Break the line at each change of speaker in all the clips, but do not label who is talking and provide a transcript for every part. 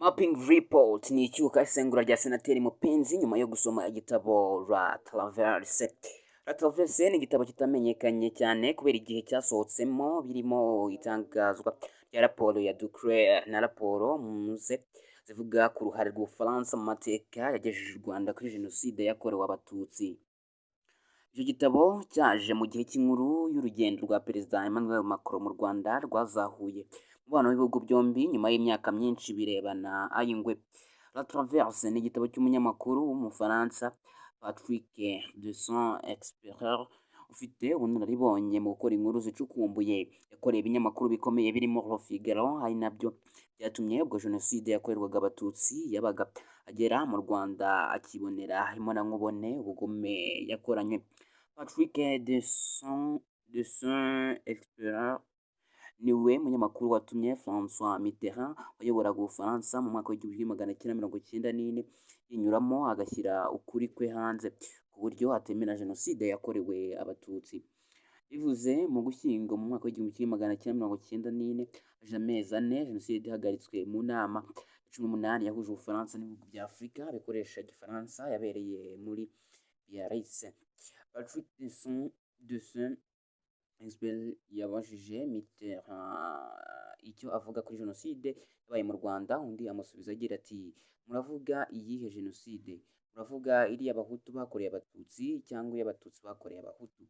Mapping Report ni icyuka isengura rya senateri Mupenzi nyuma yo gusoma igitabo La Traverse. La Traverse ni igitabo kitamenyekanye cyane kubera igihe cyasohotsemo, birimo itangazwa rya raporo ya Ducre na raporo muze zivuga ku ruhare rw'Ubufaransa mu mateka yagejeje u Rwanda kuri jenoside yakorewe Abatutsi. Icyo gitabo cyaje mu gihe cy'inkuru y'urugendo rwa Perezida Emmanuel Macron mu Rwanda rwazahuye umubano w'ibihugu byombi nyuma y'imyaka myinshi birebana ay'ingwe. La Traverse ni igitabo cy'umunyamakuru w'Umufaransa Patrick de Saint-Exupéry ufite ubunararibonye mu gukora inkuru zicukumbuye. Yakoreye ibinyamakuru bikomeye birimo Le Figaro, ari nabyo byatumye ubwo jenoside yakorerwaga Abatutsi yabaga agera mu Rwanda akibonera imbonankubone ubugome yakoranye. Patrick de Saint-Exupéry niwe munyamakuru watumye François Mitterrand wayoboraga Ubufaransa mu mwaka w'1994 yinyuramo agashyira ukuri kwe hanze ku buryo atemera jenoside yakorewe Abatutsi. Bivuze mu Gushyingo mu mwaka w'1994, haje amezi ane jenoside ihagaritswe mu nama ya 18 yahuje Ubufaransa n'ibihugu bya Afurika bikoresha Igifaransa yabereye muri Biarritz. Patrick de Saint-Exupéry yabajije Mitterrand icyo avuga kuri jenoside yabaye mu Rwanda, undi amusubiza agira ati muravuga iyihe jenoside? Muravuga iriya Abahutu bakoreye Abatutsi cyangwa iy'Abatutsi bakoreye Abahutu?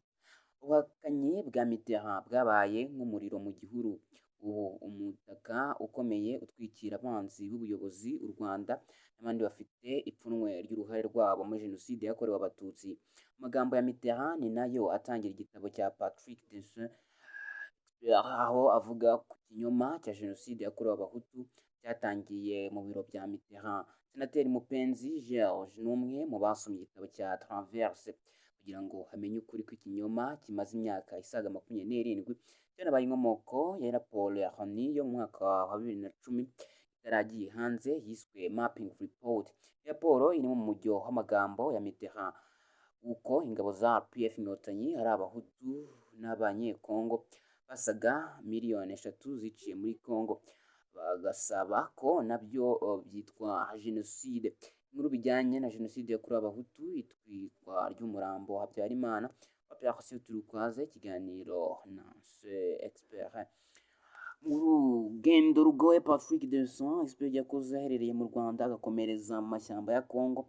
Ubuhakanyi bwa Mitterrand bwabaye nk'umuriro mu gihuru. Ubu umutaka ukomeye utwikira abanzi b'ubuyobozi u Rwanda n'abandi bafite ipfunwe ry'uruhare rwabo muri jenoside yakorewe Abatutsi. Amagambo ya Mitterrand ni nayo atangira igitabo cya Patrick de Saint-Exupéry, aho avuga ku kinyoma cya jenoside yakorewe Abahutu cyatangiye mu biro bya Mitterrand. Senateri Mupenzi George ni umwe mu basomye igitabo cya Traverse kugira ngo hamenye ukuri kw'ikinyoma kimaze imyaka isaga 27 cyanabaye inkomoko ya raporo ya Loni yo mu mwaka wa 2010 itaragiye hanze yiswe Mapping Report. Raporo irimo umujyo w'amagambo ya Mitterrand uko ingabo za PF Inkotanyi ari Abahutu n'Abanyekongo basaga 3 miliyoni ziciye muri Kongo, bagasaba ko nabyo byitwa jenoside. Inkuru bijyanye na jenoside yakorewe Abahutu, itwikwa ry'umurambo Habyarimana, Opération Turquoise, ikiganiro na Saint-Exupéry. Mu rugendo rugoye Patrick de Saint-Exupéry yakoze aherereye mu Rwanda agakomereza mu mashyamba ya Kongo,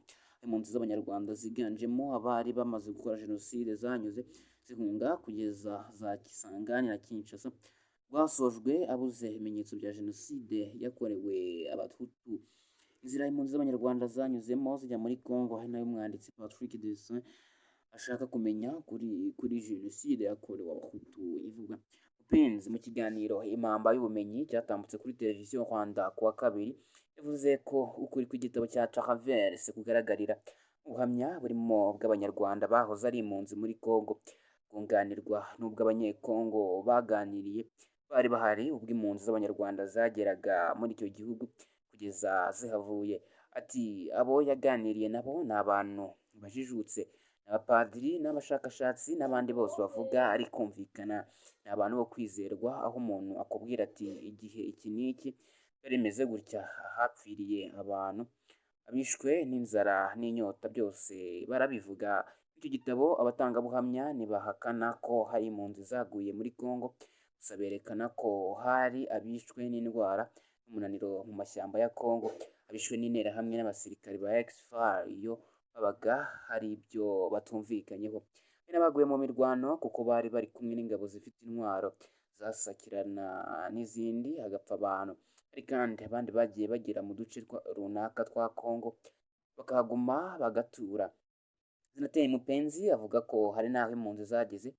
impunzi z'Abanyarwanda ziganjemo abari bamaze gukora jenoside zanyuze zihunga kugeza za Kisangani na Kinshasa, rwasojwe abuze ibimenyetso bya jenoside yakorewe Abahutu. Inzira impunzi z'Abanyarwanda zanyuzemo zijya muri Kongo, hari nayo umwanditsi Patrick de Saint ashaka kumenya kuri jenoside yakorewe Abahutu ivuga. Mupenzi mu kiganiro Impamba y'Ubumenyi cyatambutse kuri televiziyo Rwanda kuwa kabiri yavuze ko ukuri kw'igitabo cya Traverse kugaragarira ubuhamya burimo bw'Abanyarwanda bahoze ari impunzi muri Kongo, bwunganirwa n'ubw'Abanyekongo baganiriye bari bahari ubwo impunzi z'Abanyarwanda zageraga muri icyo gihugu kugeza zihavuye. Ati abo yaganiriye nabo ni abantu bajijutse, n'abapadiri n'abashakashatsi n'abandi bose bavuga ari kumvikana, ni abantu bo kwizerwa, aho umuntu akubwira ati igihe iki n'iki byari bimeze gutya, hapfiriye abantu, abishwe n'inzara n'inyota, byose barabivuga. Icyo gitabo abatangabuhamya ntibahakana ko hari impunzi zaguye muri Kongo, gusa berekana ko hari abishwe n'indwara n'umunaniro mu mashyamba ya Kongo, abishwe n'interahamwe n'abasirikari ba ex-FAR iyo babaga hari ibyo batumvikanyeho. Hari n'abaguye mu mirwano kuko bari bari kumwe n'ingabo zifite intwaro zasakirana n'izindi hagapfa abantu. Hari kandi abandi bagiye bagera mu duce runaka twa Kongo bakahaguma bagatura. Senateri Mupenzi avuga ko hari n'aho impunzi zageze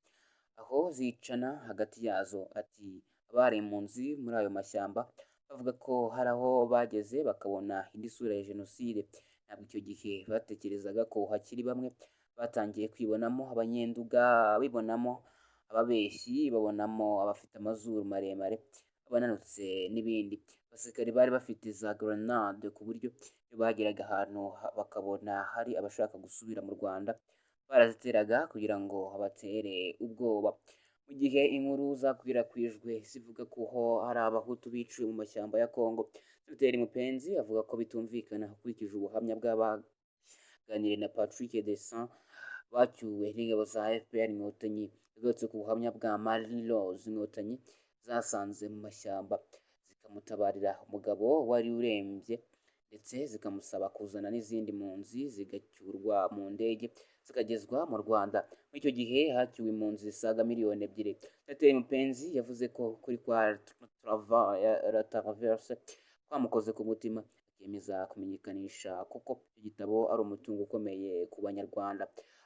aho zicana hagati yazo. Ati abari impunzi muri ayo mashyamba bavuga ko hari aho bageze bakabona indi sura ya jenoside. Ntabwo icyo gihe batekerezaga ko hakiri bamwe batangiye kwibonamo abanyenduga, bibonamo ababeshyi, babonamo abafite amazuru maremare, abananutse n'ibindi. Abasirikari bari bafite za grenade ku buryo iyo bageraga ahantu bakabona hari abashaka gusubira mu Rwanda baraziteraga kugira ngo babatere ubwoba. mu gihe inkuru zakwirakwijwe zivuga ko hari abahutu biciwe mu mashyamba ya Kongo. Senateri Mupenzi avuga ko bitumvikana hakurikije ubuhamya bw'abaganiriye na Patrick Desain bacyuwe n'ingabo za FPR Inkotanyi. Yagarutse ku buhamya bwa Marie Rose Inkotanyi zasanze mu mashyamba zikamutabarira umugabo wari urembye ndetse zikamusaba kuzana n'izindi mpunzi zigacyurwa mu ndege zikagezwa mu Rwanda. Muri icyo gihe hacyuwe impunzi zisaga miliyoni 2. Senateri Mupenzi yavuze ko kuri kwa Traverse kwamukoze ku mutima, akemeza kumenyekanisha kuko igitabo ari umutungo ukomeye ku Banyarwanda.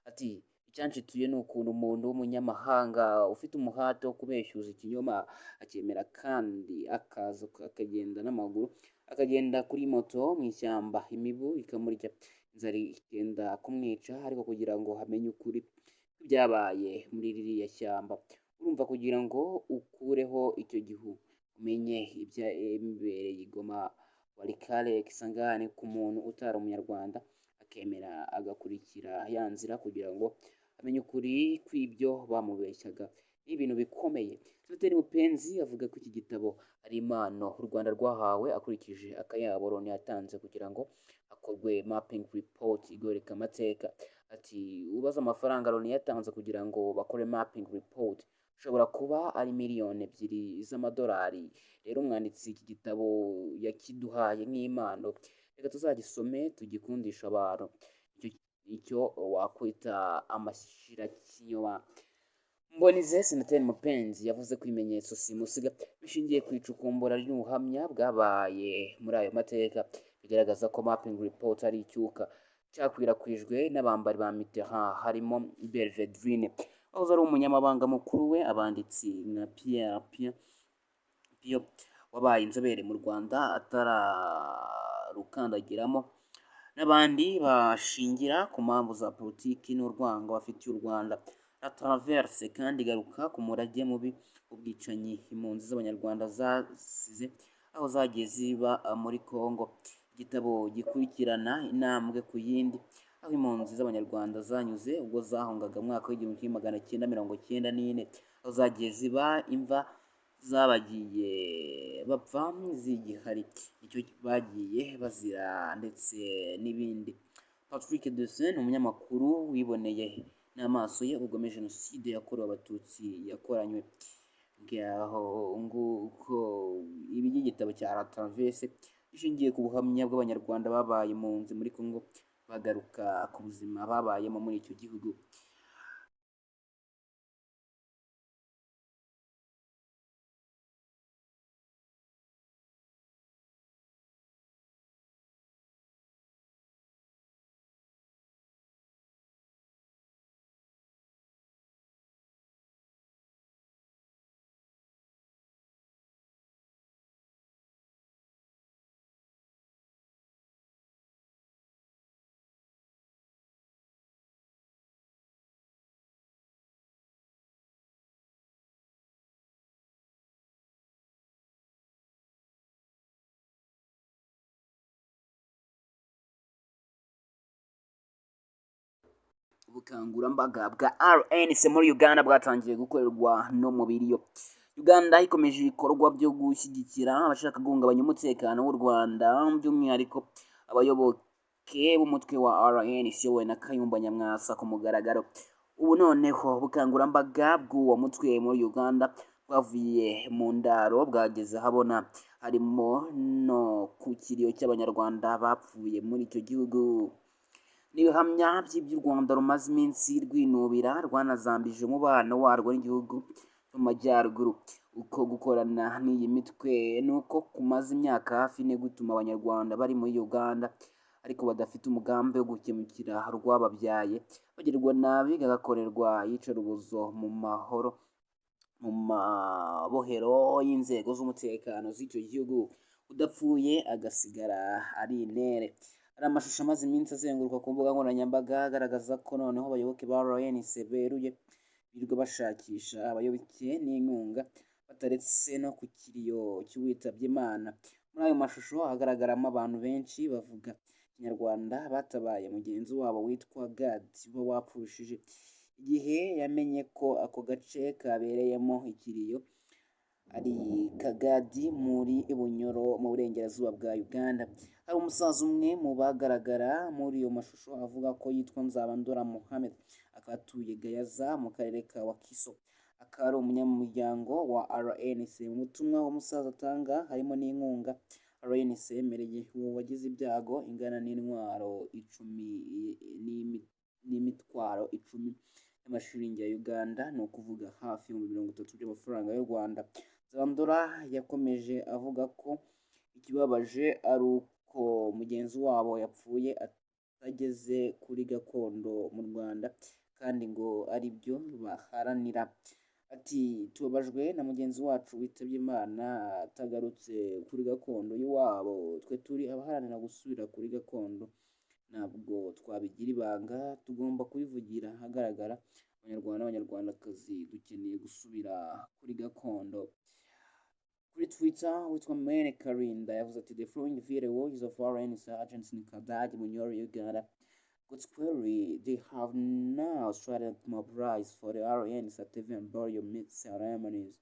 Ati icyanshituye ni ukuntu umuntu w'umunyamahanga ufite umuhate wo kubeshyuza ikinyoma akemera kandi akaza akagenda n'amaguru, akagenda kuri moto mu ishyamba, imibu ikamurya, inzara ikenda kumwica, ariko kugira ngo hamenye ukuri byabaye muri ririya shyamba. Urumva, kugira ngo ukureho icyo gihu umenye ibyabereye i Goma, Walikale, Kisangani ku muntu utari umunyarwanda, akemera agakurikira ya nzira kugira ngo amenye ukuri kw'ibyo bamubeshyaga. Ni ibintu bikomeye. Senateri Mupenzi avuga ko iki gitabo ari impano u Rwanda rwahawe akurikije akayabo Loni yatanze kugira ngo hakorwe mapping report igoreka amateka. Ati ubaza amafaranga Loni yatanze kugira ngo bakore mapping report ushobora kuba ari miliyoni 2 z'amadolari. Rero umwanditsi iki gitabo yakiduhaye nk'impano, reka tuzagisome tugikundisha abantu. Icyo wakwita amashyirakinyoma. Mbonize Senateri Mupenzi yavuze ko ibimenyetso simusiga bishingiye ku icukumbura ry'ubuhamya bwabaye muri ayo mateka bigaragaza ko mapping report ari icyuka cyakwirakwijwe n'abambari ba Mitterrand, harimo Belvedrine wahoze ari umunyamabanga mukuru we, abanditsi nka Pierre Pio wabaye inzobere mu Rwanda atararukandagiramo, n'abandi bashingira ku mpamvu za politiki n'urwango bafitiye u Rwanda. La Traverse kandi igaruka ku murage mubi w'ubwicanyi impunzi z'Abanyarwanda zasize aho zagiye ziba muri Kongo. Igitabo gikurikirana intambwe ku yindi aho impunzi z'Abanyarwanda zanyuze ubwo zahungaga mwaka w'1994, aho zagiye ziba imva zabagiye bapfa zigihari, icyo bagiye bazira ndetse n'ibindi. Patrick Desain ni umunyamakuru wiboneye n'amaso ye ubugome Jenoside yakorewe Abatutsi yakoranywe. Ngaho nguko ibi igitabo cya La Traverse gishingiye ku buhamya bw'Abanyarwanda babaye impunzi muri Congo bagaruka ku buzima babayemo muri icyo gihugu. Ubukangurambaga bwa RNC muri Uganda bwatangiye gukorerwa no mu biriyo. Uganda ikomeje ibikorwa byo gushyigikira abashaka guhungabanya umutekano w'u Rwanda, by'umwihariko abayoboke b'umutwe wa RNC we na Kayumba Nyamwasa ku mugaragaro. Ubu noneho ubukangurambaga bw'uwo mutwe muri Uganda bwavuye mu ndaro bwageze ahabona, harimo no ku kiriyo cy'Abanyarwanda bapfuye muri icyo gihugu. N'ibihamya by'ibyo u Rwanda rumaze iminsi rwinubira rwanazambije umubano warwo n'igihugu cyo mu majyaruguru. Uko gukorana n'iyi mitwe nuko kumaze imyaka hafi 4 gutuma Abanyarwanda bari muri Uganda ariko badafite umugambi wo gukemukira rwababyaye bagirirwa nabi, bagakorerwa iyicarubozo mu mabohero y'inzego z'umutekano z'icyo gihugu, udapfuye agasigara ari intere. Hari amashusho amaze iminsi azenguruka ku mbuga nkoranyambaga agaragaza ko noneho abayoboke ba RNC beruye birirwa bashakisha abayoboke n'inkunga bataretse no ku kiriyo cy'uwitabye Imana. Muri ayo mashusho hagaragaramo abantu benshi bavuga Ikinyarwanda batabaye mugenzi wabo witwa Gad uba wapfushije. igihe yamenye ko ako gace kabereyemo ikiriyo ari Kagadi muri Bunyoro mu burengerazuba bwa Uganda. Hari umusaza umwe mu bagaragara muri iyo mashusho avuga ko yitwa Nzabandora Mohamed, akaba atuye Gayaza mu karere ka Wakiso, akaba ari umunyamuryango wa RNC. Mu butumwa uwo musaza atanga harimo n'inkunga RNC yemereye uwo wagize ibyago ingana n'imitwaro 10 y'amashiringi ya Uganda, ni ukuvuga hafi ibihumbi 30 by'amafaranga y'u Rwanda. Nzabandora yakomeje avuga ko ikibabaje ari uko mugenzi wabo yapfuye atageze kuri gakondo mu Rwanda kandi ngo ari byo baharanira. Ati tubabajwe na mugenzi wacu witabye Imana atagarutse kuri gakondo y'iwabo. Twe turi abaharanira gusubira kuri gakondo, ntabwo twabigira ibanga, tugomba kubivugira ahagaragara. Abanyarwanda n'abanyarwandakazi dukeneye gusubira kuri gakondo. Kuri Twitter witwa Mene Karinda yavuze ati the following video is of RNC agents in Kagadi, Bunyoro, Uganda. God's query, they have now started to mobilize for the RNC and burial ceremonies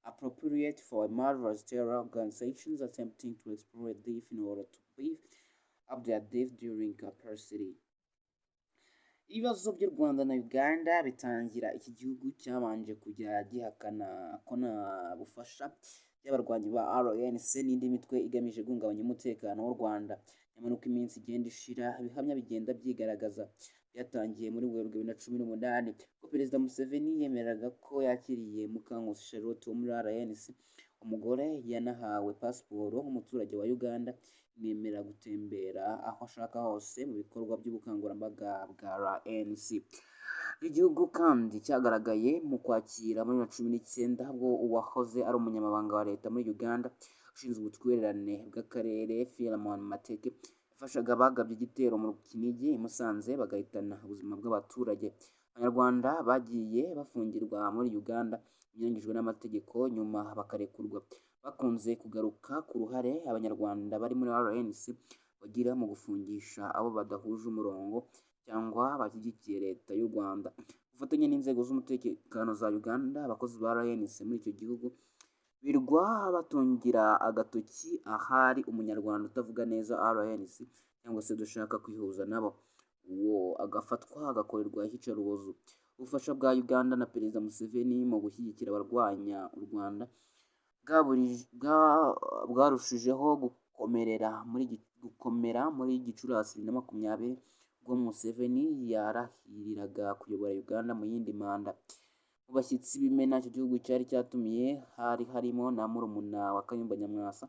appropriate for murderous terror organizations attempting to exploit death in order to beef up their death during capacity. Ibibazo by'u Rwanda na Uganda bitangira iki gihugu cyabanje kujya gihakana ko nta bufasha by'abarwanyi ba RNC n'indi mitwe igamije guhungabanya umutekano w'u Rwanda. Nyamara uko iminsi igenda ishira, ibihamya bigenda byigaragaza. Byatangiye muri Werurwe 2018 ko Perezida Museveni yemeraga ko yakiriye Mukankusi Charlotte wo muri RNC, umugore yanahawe pasiporo nk'umuturage wa Uganda, imwemerera gutembera aho ashaka hose mu bikorwa by'ubukangurambaga bwa RNC. Igihugu kandi cyagaragaye mu kwakira muri 2019 ubwo uwahoze ari umunyamabanga wa leta muri Uganda ushinzwe ubutwererane bw'akarere Philemon Mateke yafashaga abagabye igitero mu Kinigi i Musanze bagahitana ubuzima bw'abaturage. Abanyarwanda bagiye bafungirwa muri Uganda binyuranyijwe n'amategeko nyuma bakarekurwa. Bakunze kugaruka ku ruhare abanyarwanda bari muri RNC bagira mu gufungisha abo badahuje umurongo cyangwa bashyigikiye leta y'u Rwanda. Ubufatanye n'inzego z'umutekano za Uganda, abakozi ba RNC muri icyo gihugu birwa batungira agatoki ahari umunyarwanda utavuga neza RNC cyangwa se dushaka kwihuza nabo, uwo agafatwa agakorerwa iyicarubozo. Ubufasha bwa Uganda na Perezida Museveni mu gushyigikira abarwanya u Rwanda bwarushijeho gukomera muri Gicurasi 2020 ubwo Museveni yarahiriraga kuyobora Uganda mu yindi manda. Mu bashyitsi b'imena icyo gihugu cyari cyatumiye hari harimo na murumuna wa Kayumba Nyamwasa,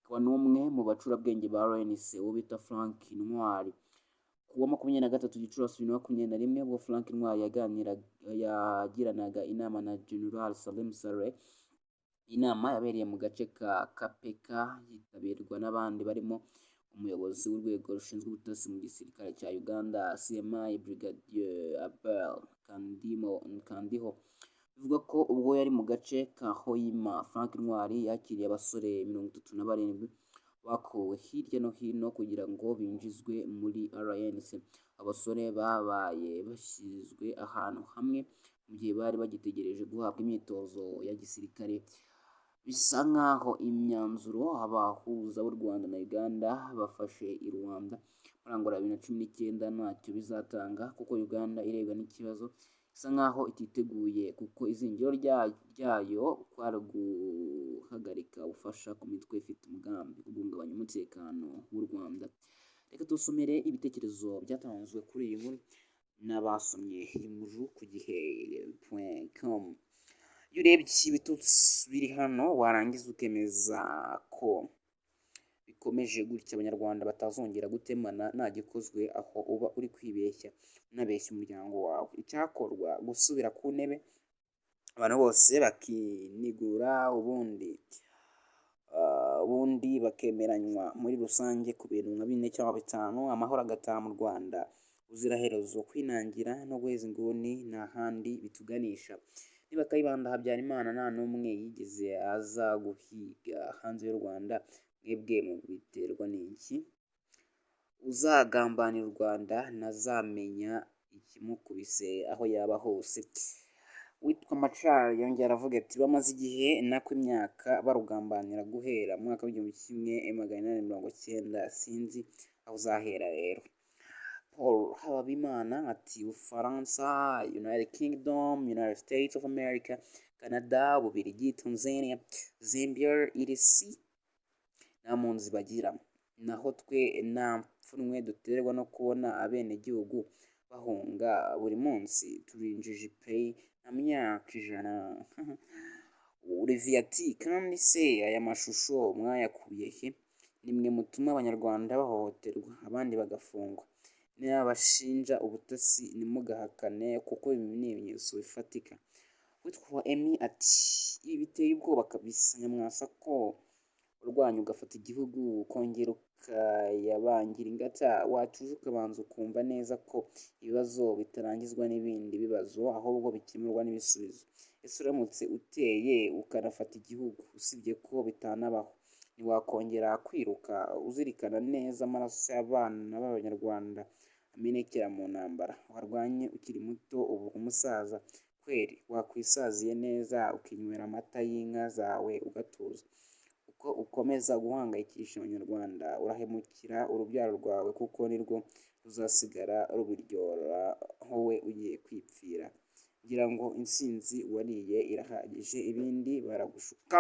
akaba n'umwe mu bacurabwenge ba RNC uwo bita Frank Ntwari. Ku wa 23 Gicurasi 2021 ubwo Frank Ntwari yagiranaga inama na General Salim Saleh. Inama yabereye mu gace ka Kapeka yitabirwa n'abandi barimo umuyobozi w'urwego rushinzwe ubutasi mu gisirikare cya Uganda CMI Brigadier Abel Kandiho. Bivuga ko ubwo yari mu gace ka Hoima, Frank Ntwari yakiriye abasore 37 bakuwe hirya no hino kugira ngo binjizwe muri RNC. Abasore babaye bashyizwe ahantu hamwe mu gihe bari bagitegereje guhabwa imyitozo ya gisirikare. Bisa nkaho imyanzuro abahuza b'u Rwanda na Uganda bafashe i Rwanda muri Angola 2019 ntacyo bizatanga, kuko Uganda irebwa n'ikibazo isa nkaho ititeguye, kuko izingiro ryayo kwari guhagarika ubufasha ku mitwe ifite umugambi wo guhungabanya umutekano w'u Rwanda. Reka tusomere ibitekerezo byatanzwe kuri iyi nkuru n'abasomye inkuru ku gihe.com. Iyo urebye ibitutsi biri hano warangiza ukemeza ko bikomeje gutya abanyarwanda batazongera gutemana nta gikozwe, aho uba uri kwibeshya unabeshya umuryango wawe. Icyakorwa gusubira ku ntebe abantu bose bakinigura, ubundi bakemeranywa muri rusange ku bintu nka 4 cyangwa 5, amahoro agataha mu Rwanda uziraherezo. Kwinangira no guheza inguni nta handi bituganisha. Niba Kayibanda Habyarimana nta n'umwe yigeze aza guhiga hanze y'u Rwanda, mwebwe mubiterwa n'iki? Uzagambanira u Rwanda ntazamenya ikimukubise aho yaba hose. Witwa Machar yongera aravuga ati bamaze igihe nako imyaka barugambanira guhera mu mwaka w'1990 sinzi aho uzahera rero. Paul Hababimana ati Ufaransa, United Kingdom, United States of America, Canada, Bubiligi, Tanzania, Zambia, etc nta mpunzi bagira, naho twe nta pfunwe duterwa no kubona abenegihugu bahunga buri munsi, turinjije pay nta myaka 100. Olivier ati kandi se aya mashusho mwayakuye he? Nimwe mutuma abanyarwanda bahohoterwa abandi bagafungwa, n'abashinja ubutasi nimugahakane kuko ibi ni ibimenyetso bifatika. Witwa Emi ati ibi biteye ubwoba kabisa, nyamwasa ko urwanya ugafata igihugu ukongera ukayabangira ingata, watuje ukabanza ukumva neza ko ibibazo bitarangizwa n'ibindi bibazo ahubwo bikemurwa n'ibisubizo. Ese uramutse uteye ukanafata igihugu usibye ko bitanabaho, ntiwakongera kwiruka uzirikana neza amaraso y'abana b'abanyarwanda amenekera mu ntambara warwanye ukiri muto ubu umusaza? Kweri wakwisaziye neza ukinywera amata y'inka zawe ugatuza? Uko ukomeza guhangayikisha abanyarwanda urahemukira urubyaro rwawe kuko nirwo ruzasigara rubiryora wowe ugiye kwipfira. Ngira ngo intsinzi wariye irahagije ibindi baragushuka.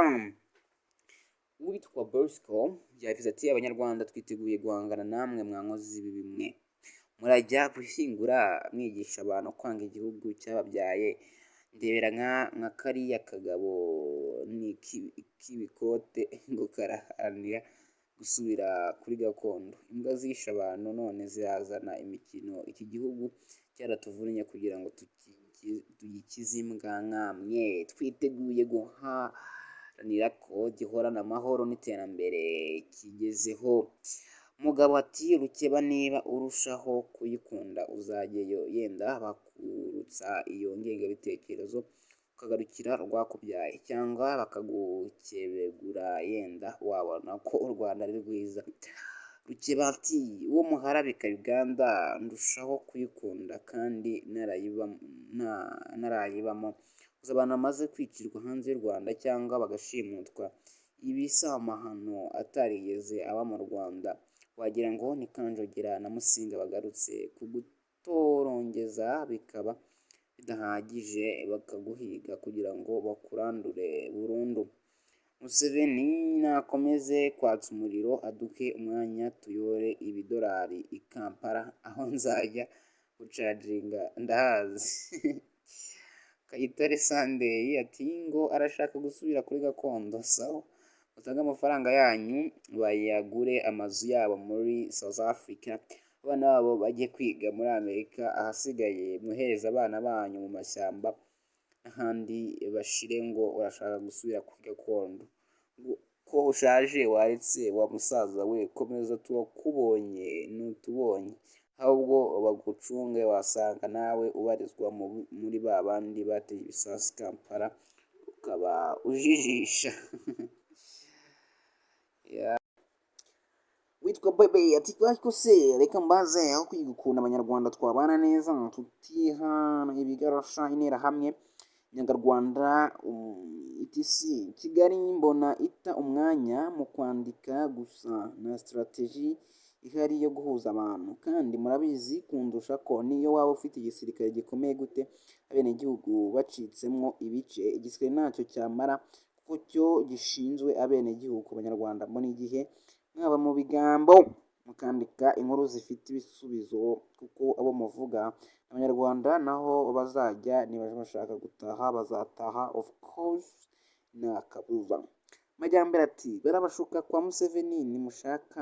Uwitwa Bosco yagize ati abanyarwanda twiteguye guhangana namwe mwankozi z'ibibi mwe, murajya gushyingura mwigisha abantu kwanga igihugu cyababyaye. Ndebera nka kariya kagabo n'ikibikote ngo karaharanira gusubira kuri gakondo. Imbwa zishe abantu none zirazana imikino. Iki gihugu cyaratuvunnye kugira ngo tugikize imbwa nkamwe. Twiteguye guharanira ko gihorana amahoro n'iterambere kigezeho. Umugabo ati rukeba niba urushaho kuyikunda uzajyeyo yenda bakurutsa iyo ngengabitekerezo ukagarukira rwakubyaye, cyangwa bakagukebegura yenda wabona ko u Rwanda ari rwiza. Rukeba ati uwo muharabika Uganda ndushaho kuyikunda kandi narayibamo. Gusa abantu bamaze kwicirwa hanze y'u Rwanda cyangwa bagashimutwa, ibi si amahano atarigeze aba mu Rwanda. Wagira ngo ni Kanjogera na Musinga bagarutse kugutorongeza bikaba bidahagije bakaguhiga kugira ngo bakurandure burundu. Museveni nakomeze kwatsa umuriro aduke umwanya tuyore ibidolari i Kampala aho nzajya gucaginga ndahazi. Kayitare Sunday ati ngo arashaka gusubira kuri gakondo. Sawa, mutange amafaranga yanyu bayagure amazu yabo muri South Africa, abana babo bajye kwiga muri Amerika, ahasigaye mwohereze abana banyu mu mashyamba n'ahandi bashire. Ngo urashaka gusubira kuri gakondo? Ko ushaje waretse wa musaza we, komeza turakubonye n'utubonye, ahubwo bagucunge wasanga nawe ubarizwa muri ba bandi bateye ibisasu Kampala ukaba ujijisha. Witwa Bebe ati ariko se reka mbaze, aho kwiga ukuntu abanyarwanda twabana neza tutihana ibigarasha intera hamwe Nyarwanda itisi Kigali mbona ita umwanya mu kwandika gusa na strategy ihari yo guhuza abantu, kandi murabizi kundusha ko niyo waba ufite igisirikare gikomeye gute abenegihugu bacitsemo ibice igisirikare ntacyo cyamara kuko cyo gishinzwe abenegihugu. Abanyarwanda mbona igihe mwaba mu bigambo mukandika inkuru zifite ibisubizo kuko abo muvuga abanyarwanda naho bazajya niba bashaka gutaha bazataha of course nta kabuza. Majyambere ati barabashuka kwa Museveni nimushaka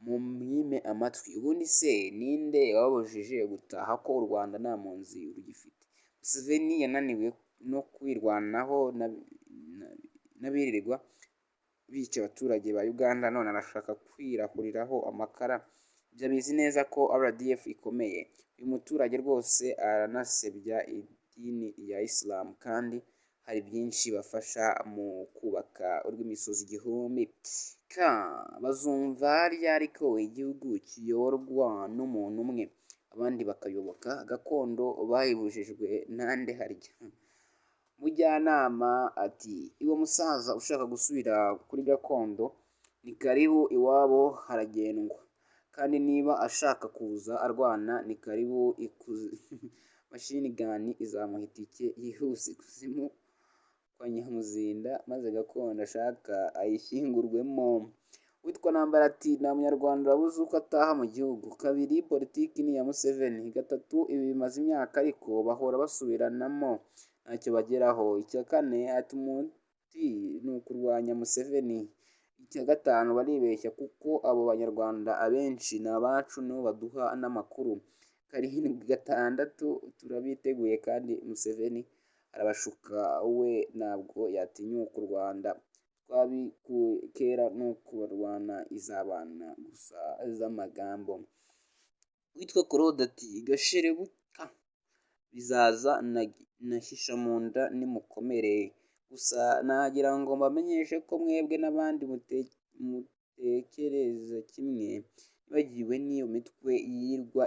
mumwime amatwi, ubundi se ninde wababujije gutaha ko u Rwanda nta mpunzi rugifite? Museveni yananiwe no kwirwanaho n'abirirwa bica abaturage ba Uganda, none arashaka kwirahuriraho amakara. Ibyo abizi neza ko RDF ikomeye. Uyu muturage rwose aranasebya idini ya Islam, kandi hari byinshi bafasha mu kubaka urw'imisozi igihumbi. Bazumva ryari ko igihugu kiyoborwa n'umuntu umwe? abandi bakayoboka gakondo bayibujijwe nande harya. Mujyanama ati iwo musaza ushaka gusubira kuri gakondo ni karibu iwabo haragendwa, kandi niba ashaka kuza arwana ni karibu mashini gani izamuha itike yihuse ikuzimu kwa Nyamuzinda maze gakondo ashaka ayishyingurwemo. Witwa Ntambara ati nta munyarwanda wabuze uko ataha mu gihugu. Kabiri, politiki ni iya Museveni. Gatatu, ibi bimaze imyaka ariko bahora basubiranamo ntacyo bageraho. Icya kane, ati umuti ni ukurwanya Museveni. Icya gatanu, baribeshya kuko abo banyarwanda abenshi ni abacu nibo baduha n'amakuru. Karindwi, gatandatu, turabiteguye kandi Museveni arabashuka, we ntabwo yatinyuka u Rwanda. Twabikuye kera ni ukubarwana izabana gusa z'amagambo. Witwa Claude ati gasherebuka bizaza nahisha mu nda nimukomere. Gusa nagira ngo mbamenyeshe ko mwebwe n'abandi mutekereza kimwe, nibagiwe n'iyo mitwe yirwa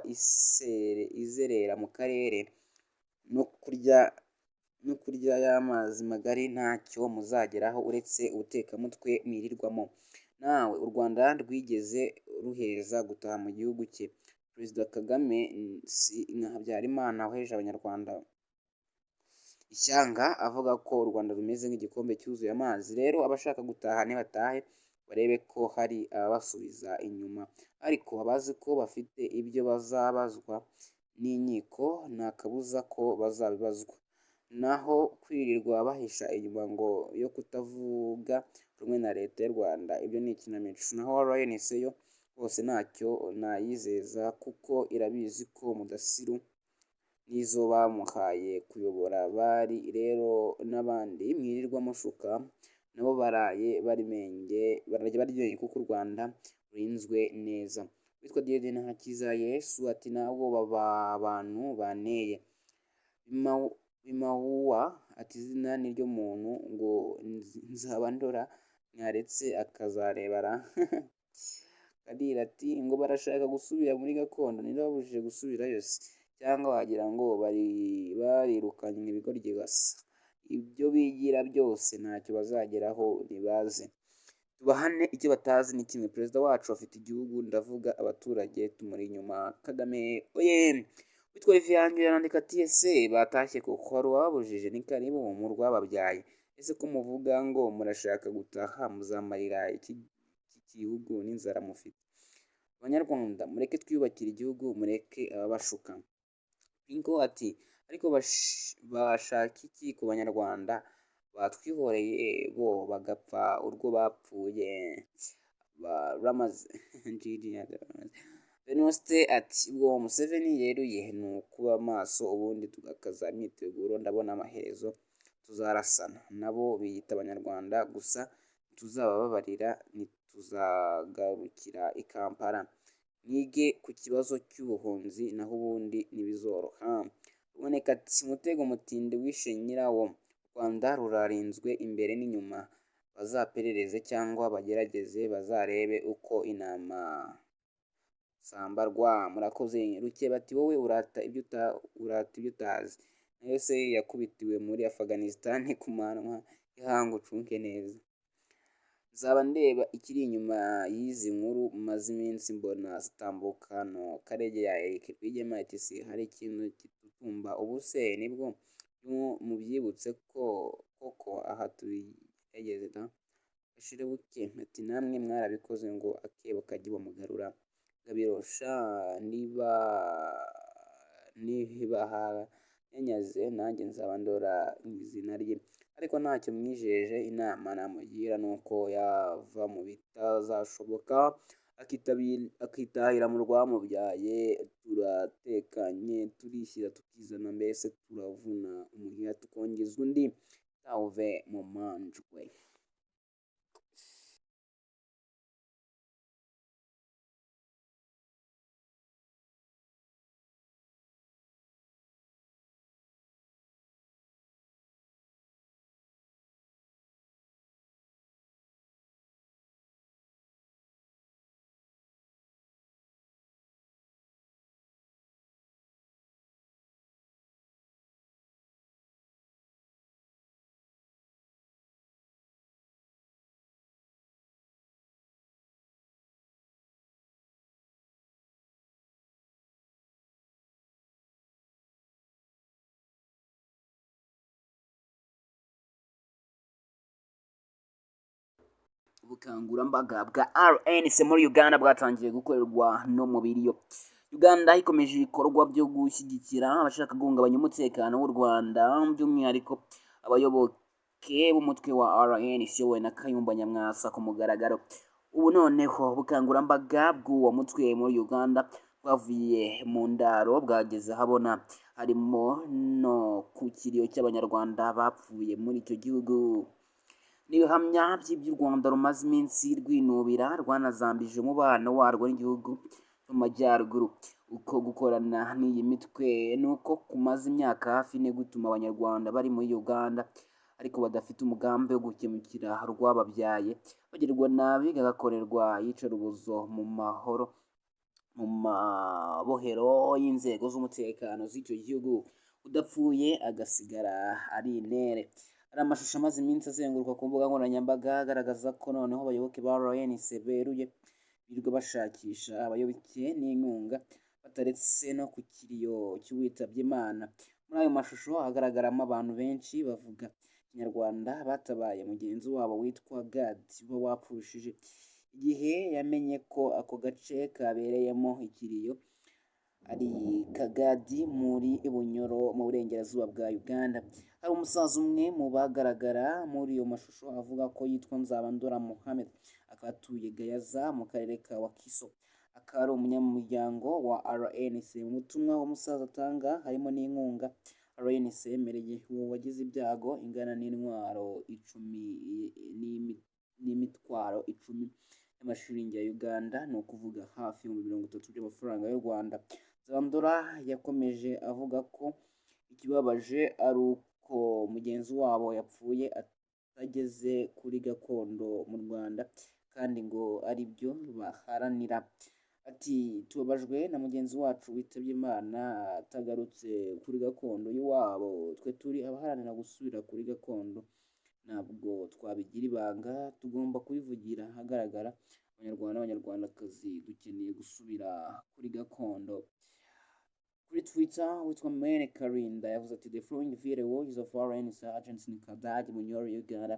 izerera mu karere no kurya y'amazi magari ntacyo muzageraho uretse ubutekamutwe mwirirwamo. Nawe u Rwanda rwigeze ruheza gutaha mu gihugu cye. Perezida Kagame si nka Habyarimana waheje abanyarwanda ishyanga avuga ko u Rwanda rumeze nk'igikombe cyuzuye amazi. Rero abashaka gutaha nibatahe barebe ko hari ababasubiza inyuma, ariko abazi ko bafite ibyo bazabazwa n'inkiko nta kabuza ko bazabibazwa. Naho kwirirwa bahisha inyuma ngo yo kutavuga rumwe na leta y'u Rwanda ibyo ni ikinamico. Naho RNC yo bose ntacyo nayizeza kuko irabizi ko Mudasiru n'izo bamuhaye kuyobora bari rero n'abandi mwirirwa mushuka nabo baraye baryenge kuko u Rwanda rurinzwe neza. Witwa Diedine Hakiza Yesu ati ntabwo baba abantu baneye. Bimahuwa ati izina ni ryo muntu ngo nzaba ndora mwaretse akazarebara. Kadira ati ngo barashaka gusubira muri gakondo ntibabujije gusubirayo se, cyangwa wagira ngo barirukanywe ibigoryi basa. Ibyo bigira byose ntacyo bazageraho nibaze. Tubahane icyo batazi ni kimwe. Perezida wacu afite igihugu, ndavuga abaturage tumuri inyuma. Kagame oye. Witwa Riviyange yarandika ati ese batashye kuko wari wababujije ni karibu mu rwababyaye. Ese ko muvuga ngo murashaka gutaha muzamarira iki gihugu n'inzara mufite? Abanyarwanda mureke twiyubakire igihugu, mureke ababashuka. Pinko ati ariko bashaka iki ku banyarwanda batwihoreye bo bagapfa urwo bapfuye baramaze. Venuste ati ubwo Museveni yeruye ni ukuba maso ubundi tugakaza imyiteguro, ndabona amaherezo tuzarasana. Nabo biyita abanyarwanda gusa ntituzababarira, ntituzagarukira i Kampala. Mwige ku kibazo cy'ubuhunzi naho ubundi ntibizoroha. Ruboneka ati umutego mutindi wishe nyirawo. U Rwanda rurarinzwe imbere n'inyuma. Bazaperereze cyangwa bagerageze bazarebe uko intama sambarwa. Murakoze. Rukeba ati wowe urata ibyo utazi. Nayo se yakubitiwe muri Afghanistan ku manywa y'ihangu ucunge neza. Nzaba ndeba ikiri inyuma y'izi nkuru maze iminsi mbona zitambuka hano. Karege ya Eric Rwigema ati si hari ikintu kitutumba ubu se nibwo mubyibutse ko koko aha tubigeze da. Gashirebuke ati namwe mwarabikoze ngo akebo kajye bamugarura. Gabiro sha niba yanyaze nanjye nzaba ndora izina rye, ariko ntacyo mwijeje. Inama namugira nuko yava mu bitazashoboka akitahira mu rwamubyaye. Turatekanye turishyira tukizana, mbese turavuna umuhiha tukongeza undi tawuve mu manjwe. ubukangurambaga bwa RNC muri Uganda bwatangiye gukorerwa no mu biriyo. Uganda ikomeje ibikorwa byo gushyigikira abashaka guhungabanya umutekano w'u Rwanda, by'umwihariko abayoboke b'umutwe wa RNC we na Kayumba Nyamwasa ku mugaragaro. Ubu noneho ubukangurambaga bw'uwo mutwe muri Uganda bwavuye mu ndaro bwageze ahabona, harimo no ku kiriyo cy'abanyarwanda bapfuye muri icyo gihugu. N'ibihamya by'iby'u Rwanda rumaze iminsi rwinubira rwanazambije umubano warwo n'igihugu mu majyaruguru. Uko gukorana n'iyi mitwe nuko kumaze imyaka hafi ine gutuma abanyarwanda bari muri Uganda ariko badafite umugambi wo gukemukira rwababyaye bagirirwa nabi, bagakorerwa iyicarubozo mu mabohero y'inzego z'umutekano z'icyo gihugu, udapfuye agasigara ari intere. Hari amashusho amaze iminsi azenguruka ku mbuga nkoranyambaga agaragaza ko noneho abayoboke ba RNC beruye birirwa bashakisha abayoboke n'inkunga bataretse no ku kiriyo cy'uwitabye Imana. Muri ayo mashusho hagaragaramo abantu benshi bavuga Ikinyarwanda batabaye mugenzi wabo witwa Gad uba wapfushije igihe yamenye ko ako gace kabereyemo ikiriyo ari Kagadi muri Bunyoro mu burengerazuba bwa Uganda. Hari umusaza umwe mu bagaragara muri iyo mashusho avuga ko yitwa Nzabandora Mohamed, akaba atuye Gayaza mu karere ka Wakiso, akaba ari umunyamuryango wa RNC. Mu butumwa uwo musaza atanga harimo n'inkunga RNC yemereye uwo wagize ibyago ingana n'imitwaro 10 y'amashiringi ya Uganda, ni ukuvuga hafi ibihumbi 30 by'amafaranga y'u Rwanda. Nzabandora yakomeje avuga ko ikibabaje ari uko mugenzi wabo yapfuye atageze kuri gakondo mu Rwanda kandi ngo ari byo baharanira. Ati tubabajwe na mugenzi wacu witabye Imana atagarutse kuri gakondo y'iwabo. Twe turi abaharanira gusubira kuri gakondo, ntabwo twabigira ibanga, tugomba kubivugira ahagaragara. Abanyarwanda n'abanyarwandakazi dukeneye gusubira kuri gakondo. Kuri Twitter witwa Mene Karinda yavuze ati the following video is of RNC agents in Kadadi, Bunyoro, Uganda.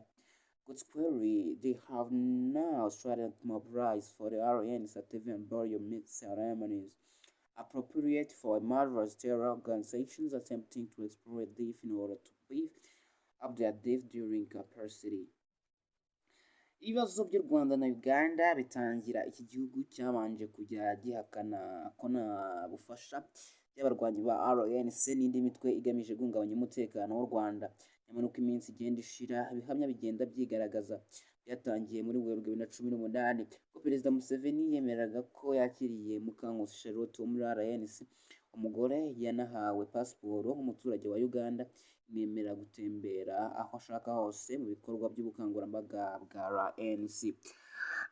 It's clearly they have now started to mobilize for the RNC active and burial ceremonies appropriate for murderous terror organizations attempting to exploit death in order to beef up their death during capacity. Ibibazo by'u Rwanda na Uganda bitangira iki gihugu cyabanje kujya gihakana ko nta bufasha by'abarwanyi ba RNC n'indi mitwe igamije guhungabanya umutekano w'u Rwanda. Nyamara uko iminsi igenda ishira ibihamya bigenda byigaragaza. Byatangiye muri Werurwe 2018 ko Perezida Museveni yemeraga ko yakiriye Mukankusi Charlotte wo muri RNC, umugore yanahawe pasiporo nk'umuturage wa Uganda, imwemerera gutembera aho ashaka hose mu bikorwa by'ubukangurambaga bwa RNC.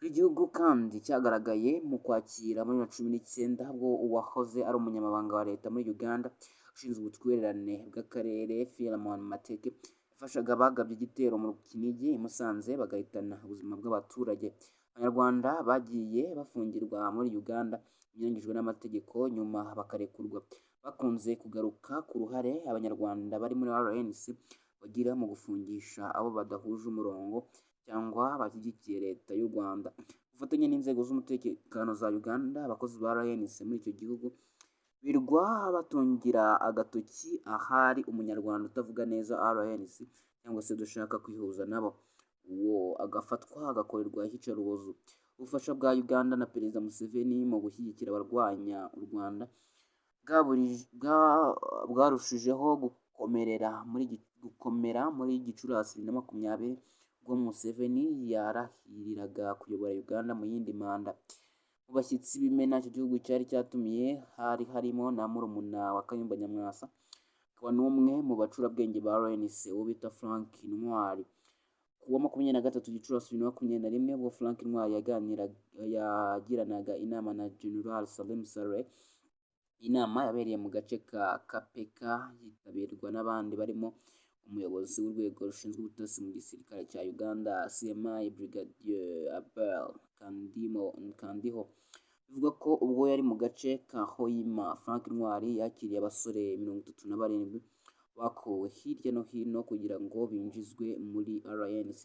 Igihugu kandi cyagaragaye mu kwakira muri 2019 ubwo uwahoze ari umunyamabanga wa leta muri Uganda ushinzwe ubutwererane bw'akarere Philemon Mateke yafashaga abagabye igitero mu Kinigi i Musanze bagahitana ubuzima bw'abaturage. Abanyarwanda bagiye bafungirwa muri Uganda binyuranyijwe n'amategeko nyuma bakarekurwa. Bakunze kugaruka ku ruhare abanyarwanda bari muri RNC bagira mu gufungisha abo badahuje umurongo cyangwa bashyigikiye leta y'u Rwanda. Gufatanya n'inzego z'umutekano za Uganda, abakozi ba RNC muri icyo gihugu birwa batungira agatoki ahari umunyarwanda utavuga neza RNC cyangwa se dushaka kwihuza nabo, uwo agafatwa agakorerwa iyicarubozo. Ubufasha bwa Uganda na Perezida Museveni mu gushyigikira abarwanya u Rwanda bwarushijeho gukomera muri Gicurasi 2020 ubwo Museveni yarahiriraga kuyobora Uganda mu yindi manda. Mu bashyitsi b'imena icyo gihugu cyari cyatumiye harimo na murumuna wa Kayumba Nyamwasa, akaba n'umwe mu bacurabwenge ba RNC uwo bita Frank Ntwari. Ku wa 23 Gicurasi 2021 ubwo Frank Ntwari yagiranaga inama na General Salim Saleh. Inama yabereye mu gace ka Kapeka yitabirwa n'abandi barimo umuyobozi w'urwego rushinzwe ubutasi mu gisirikare cya Uganda CMI Brigadier Abel Kandiho. Bivuga ko ubwo yari mu gace ka Hoima, Frank Ntwari yakiriye abasore 37 bakuwe hirya no hino kugira ngo binjizwe muri RNC.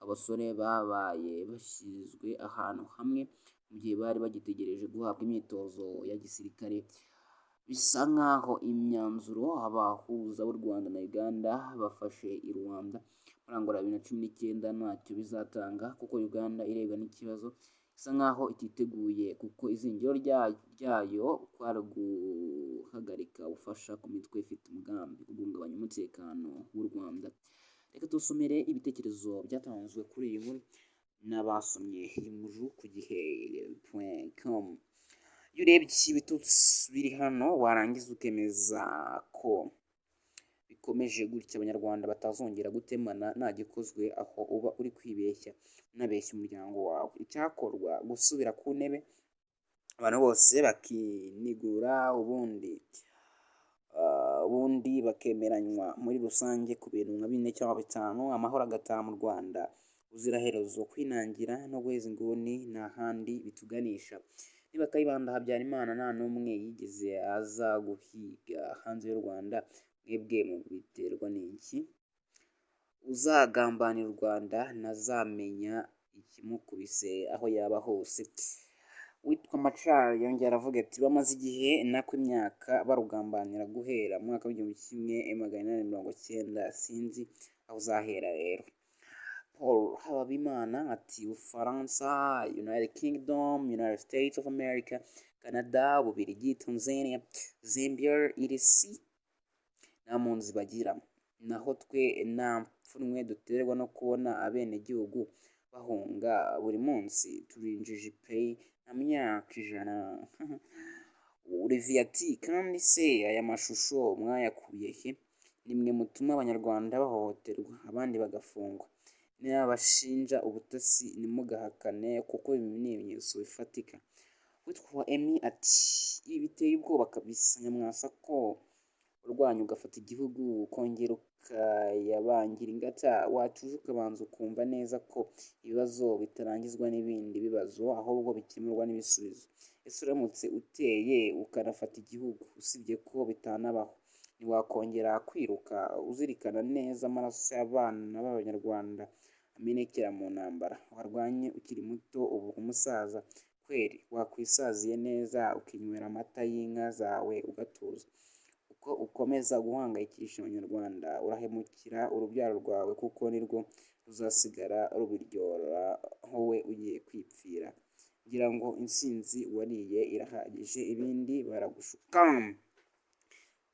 abasore babaye bashyizwe ahantu hamwe mu gihe bari bagitegereje guhabwa imyitozo ya gisirikare. Bisa nk'aho imyanzuro abahuza b'u Rwanda na Uganda bafashe i Rwanda muri Angola 2019 ntacyo bizatanga, kuko Uganda irebwa n'ikibazo isa nk'aho ititeguye, kuko izingiro ryayo kwari guhagarika ubufasha ku mitwe ifite umugambi wo guhungabanya umutekano w'u Rwanda. Reka dusomere ibitekerezo byatanzwe kuri iyi nkuru n'abasomye iyi nkuru ku gihe.com. Iyo urebye ibitutsi biri hano warangiza ukemeza ko bikomeje gutya abanyarwanda batazongera gutemana nta gikozwe, aho uba uri kwibeshya unabeshya umuryango wawe. Icyakorwa gusubira ku ntebe abantu bose bakinigura, ubundi bakemeranywa muri rusange ku bintu nka 4 cyangwa 5, amahoro agataha mu Rwanda uziraherezo. Kwinangira no guheza inguni nta handi bituganisha. Niba Kayibanda Habyarimana nta n'umwe yigeze aza guhiga hanze y'u Rwanda, mwebwe mubiterwa n'iki? Uzagambanira u Rwanda ntazamenya ikimukubise aho yaba hose. Witwa Macari yongera aravuga ati bamaze igihe nako imyaka barugambanira guhera mu mwaka w'1890, sinzi aho uzahera rero. Paul Hababimana ati Ufaransa, United Kingdom, United States of America, Canada, Bubiligi, Tanzania, Zambia, RC nta mpunzi bagira, naho twe nta pfunwe duterwa no kubona abenegihugu bahunga buri munsi. Turinjije pay nta myaka 100. Olivier ati kandi se aya mashusho mwayakuye he? Nimwe mutuma abanyarwanda bahohoterwa abandi bagafungwa. N'abashinja ubutasi nimugahakane, kuko ibi ni ibimenyetso bifatika. Witwa Emi ati ibi biteye ubwoba kabisa. Nyamwasa ko urwanya ugafata igihugu ukongera ukayabangira ingata, watuje ukabanza ukumva neza ko ibibazo bitarangizwa n'ibindi bibazo, ahubwo bikemurwa n'ibisubizo. Ese uramutse uteye ukanafata igihugu, usibye ko bitanabaho, ntiwakongera kwiruka uzirikana neza amaraso y'abana b'abanyarwanda amenekera mu ntambara warwanye ukiri muto, ubu umusaza kweri wakwisaziye neza ukinywera amata y'inka zawe ugatuza. Uko ukomeza guhangayikisha abanyarwanda urahemukira urubyaro rwawe, kuko nirwo ruzasigara rubiryora wowe ugiye kwipfira. Ngira ngo intsinzi wariye irahagije, ibindi baragushuka.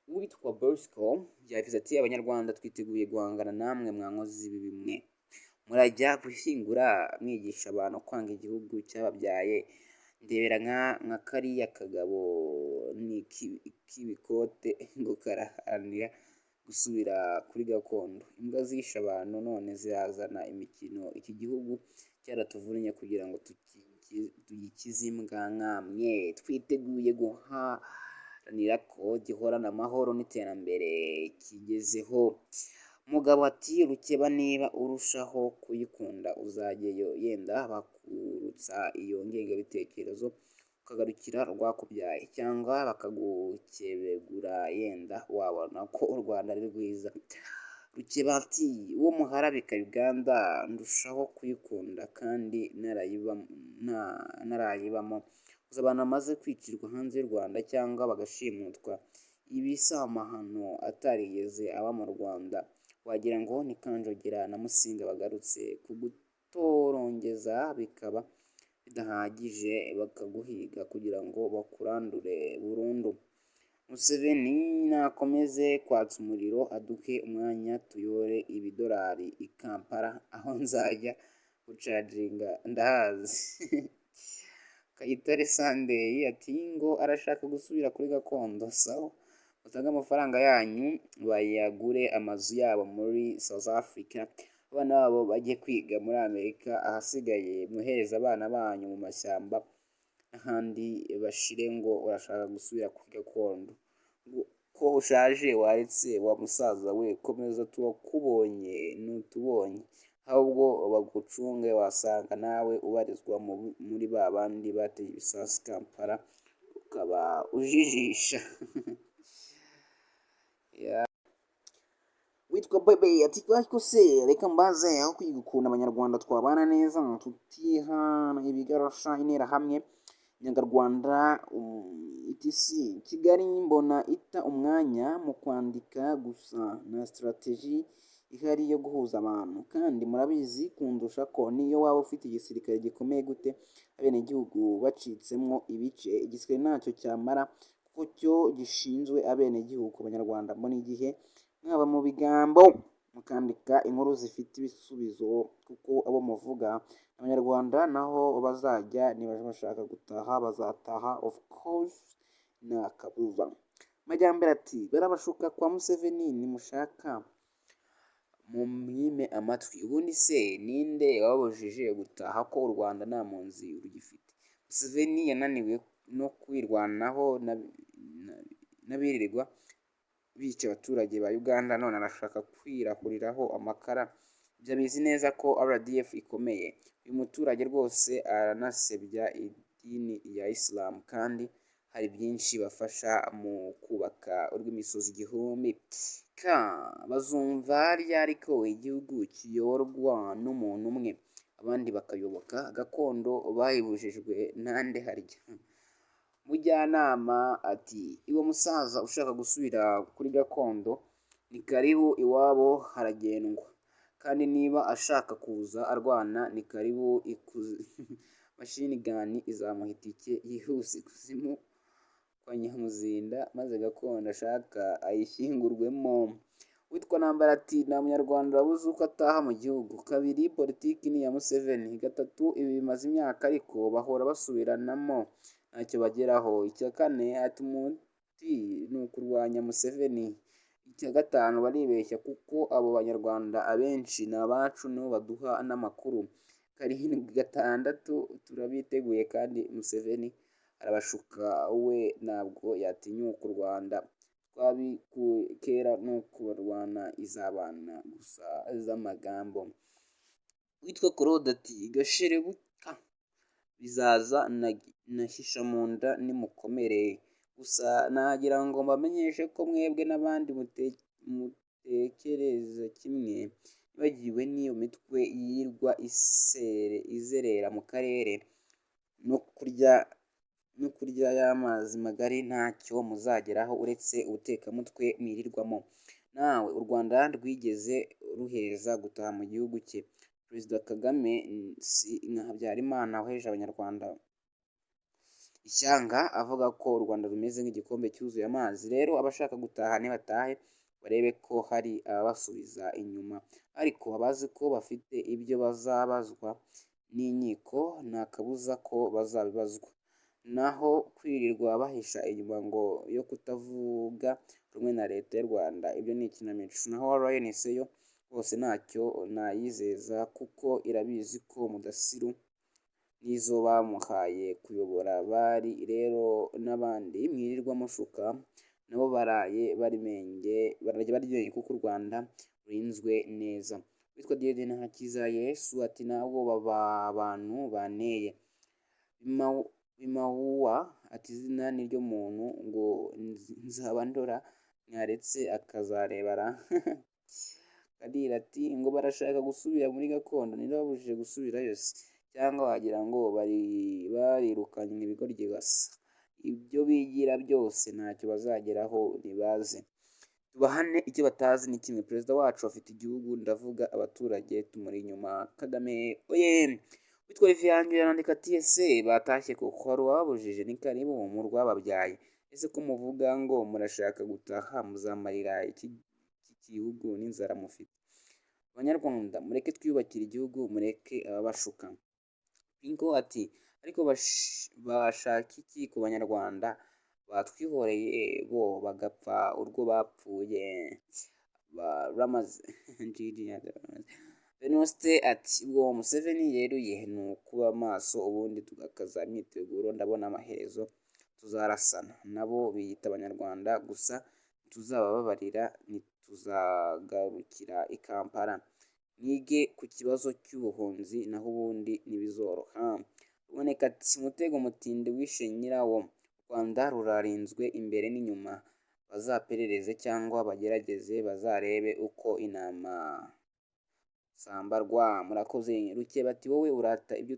Uwitwa Bosco yagize ati abanyarwanda twiteguye guhangana namwe mwankozi z'ibibi mwe. Murajya gushyingura mwigisha abantu kwanga igihugu cyababyaye. Ndebera nka kariya kagabo n'ikibikote ngo karaharanira gusubira kuri gakondo. Imbwa zishe abantu none zirazana imikino. Iki gihugu cyaratuvunnye kugira ngo tugikize imbwa nkamwe. Twiteguye guharanira ko gihorana amahoro n'iterambere kigezeho. Umugabo ati rukeba niba urushaho kuyikunda uzajyeyo, yenda bakurutsa iyo ngengabitekerezo ukagarukira rwakubyaye, cyangwa bakagukebegura yenda wabona ko u Rwanda ari rwiza. Rukeba ati uwo muharabika Uganda ndushaho kuyikunda kandi narayibamo. Gusa abantu bamaze kwicirwa hanze y'u Rwanda cyangwa bagashimutwa, ibi si amahano atarigeze aba mu Rwanda. Wagira ngo ni Kanjogera na Musinga bagarutse kugutorongeza, bikaba bidahagije bakaguhiga kugira ngo bakurandure burundu. Museveni nakomeze kwatsa umuriro aduke umwanya tuyore ibidolari i Kampala, aho nzajya gucaginga ndahazi. Kayitare Sunday ati ngo arashaka gusubira kuri gakondo. Sawa, mutange amafaranga yanyu bayagure amazu yabo muri South Africa, abana babo bajye kwiga muri Amerika, ahasigaye mwohereze abana banyu mu mashyamba n'ahandi bashire. Ngo urashaka gusubira kuri gakondo, ko ushaje waretse wa musaza we, komeza tuwakubonye n'utubonye, ahubwo bagucunge wasanga nawe ubarizwa muri ba bandi bateye ibisasu Kampala ukaba ujijisha. witwa bebe ati ariko se reka mbaze aho kwiga ukuntu abanyarwanda twabana neza tutihana ibigarasha intera hamwe nyarwanda itisi Kigali mbona ita umwanya mu kwandika gusa na strategy ihari yo guhuza abantu kandi murabizi kundusha ko niyo waba ufite igisirikare gikomeye gute abenegihugu bacitsemo ibice igisirikare ntacyo cyamara kuko cyo gishinzwe abenegihugu abanyarwanda mbona igihe mwaba mu bigambo mukandika inkuru zifite ibisubizo kuko abo muvuga abanyarwanda naho bazajya niba bashaka gutaha bazataha of course nta kabuza. Majyambere ati barabashuka kwa Museveni nimushaka mumwime amatwi ubundi se ninde wababujije gutaha ko u Rwanda nta mpunzi rugifite? Museveni yananiwe no kwirwanaho n'abirirwa bica abaturage ba Uganda none arashaka kwirahuriraho amakara ibyo abizi neza ko RDF ikomeye. Uyu muturage rwose aranasebya idini ya Islam kandi hari byinshi bafasha mu kubaka urw'imisozi igihumbi bazumva ryari ko igihugu kiyoborwa n'umuntu umwe abandi bakayoboka gakondo bayibujijwe nande harya. Mujyanama ati iwo musaza ushaka gusubira kuri gakondo ni karibu iwabo haragendwa kandi niba ashaka kuza arwana ni karibu mashini gani izamuha itike yihuse kuzimu kwa Nyamuzinda maze gakondo ashaka ayishyingurwemo. Witwa Ntambara ati nta munyarwanda urabuze uko ataha mu gihugu. Kabiri politiki ni iya Museveni. Gatatu ibi bimaze imyaka ariko bahora basubiranamo ntacyo bageraho. Icya kane ati umuti ni ukurwanya Museveni. Icya gatanu baribeshya kuko abo banyarwanda abenshi ni abacu nibo baduha n'amakuru. Karindwi gatandatu turabiteguye kandi Museveni arabashuka we ntabwo yatinyuka u Rwanda twabikuye kera nuko barwana izabana gusa z'amagambo. Witwa Claude ati gasherebuka bizaza nahisha mu nda nimukomere gusa nagira ngo mbamenyeshe ko mwebwe n'abandi mutekereza kimwe bagiwe n'iyo mitwe yirwa izerera mu karere no kurya y'amazi magari ntacyo muzageraho uretse ubutekamutwe mwirirwamo. Nawe u Rwanda rwigeze ruheza gutaha mu gihugu cye. Perezida Kagame si nka Habyarimana waheje abanyarwanda ishyanga avuga ko u Rwanda rumeze nk'igikombe cyuzuye amazi. Rero abashaka gutaha ntibatahe barebe ko hari ababasubiza inyuma ariko abazi ko bafite ibyo bazabazwa n'inkiko nta kabuza ko bazabibazwa. Naho kwirirwa bahisha inyuma ngo yo kutavuga rumwe na leta y'u Rwanda ibyo ni ikinamico. Naho RNC yo bose ntacyo nayizeza kuko irabizi ko Mudasiru n'izo bamuhaye kuyobora bari rero n'abandi mwirirwa mushuka nabo baraye baryenge kuko u Rwanda rurinzwe neza. Witwa Diedine Hakiza Yesu ati ntabwo baba abantu baneye Bimawuwa ati izina ni ryo muntu ngo nzaba ndora mwaretse akazarebara. Kadira ati ngo barashaka gusubira muri gakondo ntibabujije gusubira yose cyangwa wagira ngo barirukanye ibigoryi basa ibyo bigira byose ntacyo bazageraho nibaze tubahane. Icyo batazi ni kimwe, perezida wacu afite igihugu ndavuga abaturage tumuri inyuma. Kagame oye. Witwa Riviyange yarandika ati ese batashye kuko wari wababujije ni karibu mu rwababyaye ese ko muvuga ngo murashaka gutaha muzamarira iki gihugu n'inzara mufite. Abanyarwanda mureke twiyubakire igihugu mureke ababashuka. Pingo ati ariko bashaka iki ku banyarwanda batwihoreye bo bagapfa urwo bapfuye baramaze. Venuste ati ubwo Museveni yeruye ni ukuba maso ubundi tugakaza imyiteguro ndabona amaherezo tuzarasana nabo biyita abanyarwanda gusa tuzabababarira ntituzagarukira i Kampala mwige ku kibazo cy'ubuhunzi naho ubundi ntibizoroha. Ruboneka ati umutego mutindi wishe nyirawo u Rwanda rurarinzwe imbere n'inyuma bazaperereze cyangwa bagerageze bazarebe uko intama sambarwa. Murakoze ruke bati wowe urata ibyo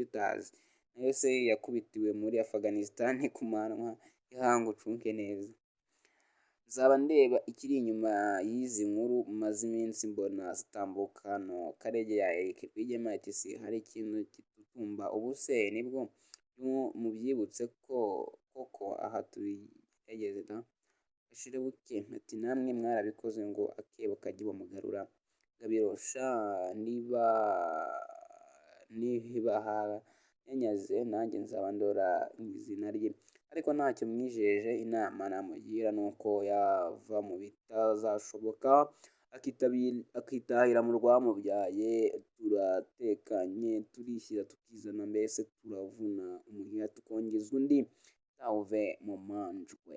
utazi. Nayo se yakubitiwe muri Afghanistan ku manywa y'ihangu ucunge neza. Nzaba ndeba ikiri inyuma y'izi nkuru maze iminsi mbona zitambuka hano. Karege ya Eric Rwigema ati si hari ikintu kitutumba ubu se nibwo mubyibutse ko koko aha tubigeze da ashire buke ati namwe mwarabikoze ngo akebo kajye bamugarura gabirosha niba yanyaze nanjye nzaba ndora izina rye, ariko ntacyo mwijeje. Inama namugira nuko yava mu bitazashoboka akitahira mu rwamubyaye. Turatekanye turishyira tukizana, mbese turavuna umuhiha tukongeza undi ntawuve mu manjwe.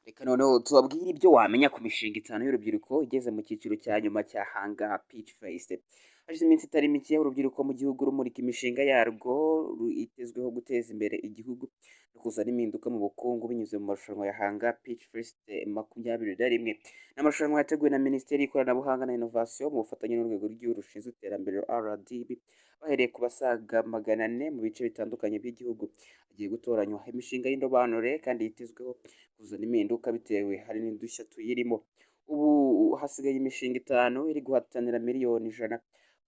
Reka noneho tubabwire ibyo wamenya ku mishinga itanu y'urubyiruko igeze mu cyiciro cya nyuma cya Hanga Pitch Fest. Hashize iminsi itari mike urubyiruko mu gihugu rumurika imishinga yarwo itezweho guteza imbere igihugu no kuzana impinduka mu bukungu binyuze mu marushanwa ya Hanga Pitch Fest 2021. N'amarushanwa yateguwe na Minisiteri y'Ikoranabuhanga na Innovation mu bufatanye n'urwego rw'igihugu rushinzwe iterambere RDB, bahereye ku basaga 400 mu bice bitandukanye by'igihugu. Hagiye gutoranywa imishinga y'indobanure kandi yitezweho kuzana impinduka bitewe hari n'udushya tuyirimo. Ubu hasigaye imishinga 5 iri guhatanira miliyoni 100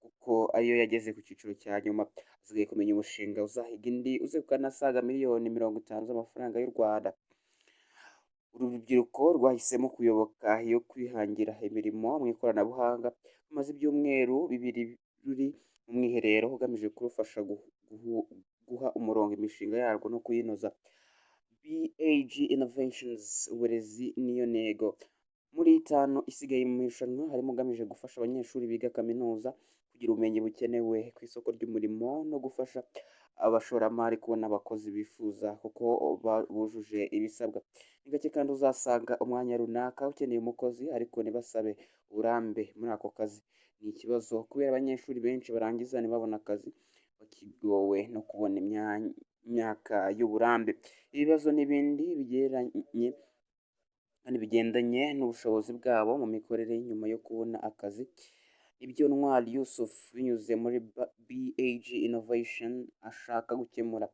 kuko ariyo yageze ku cyiciro cya nyuma. Hasigaye kumenya umushinga uzahiga indi uzegukana asaga miliyoni 50 z'amafaranga y'u Rwanda. Uru rubyiruko rwahisemo kuyoboka yo kwihangira imirimo mu ikoranabuhanga, rumaze ibyumweru 2 ruri mu mwiherero ugamije kurufasha guha umurongo imishinga yarwo no kuyinoza. BAG Innovations uburezi niyo ntego. Muri 5 isigaye mu irushanwa harimo ugamije gufasha abanyeshuri biga kaminuza kugira ubumenyi bukenewe ku isoko ry'umurimo no gufasha abashoramari kubona abakozi bifuza kuko bujuje ibisabwa. Ni gake kandi uzasanga umwanya runaka ukeneye umukozi ariko ntibasabe uburambe muri ako kazi. Ni ikibazo kubera abanyeshuri benshi barangiza ntibabona akazi, bakigowe no kubona imyaka y'uburambe. Ibibazo n'ibindi bigendanye n'ubushobozi bwabo mu mikorere nyuma yo kubona akazi. Ibyo Ntwari Yusuf binyuze muri BAG Innovation ashaka gukemura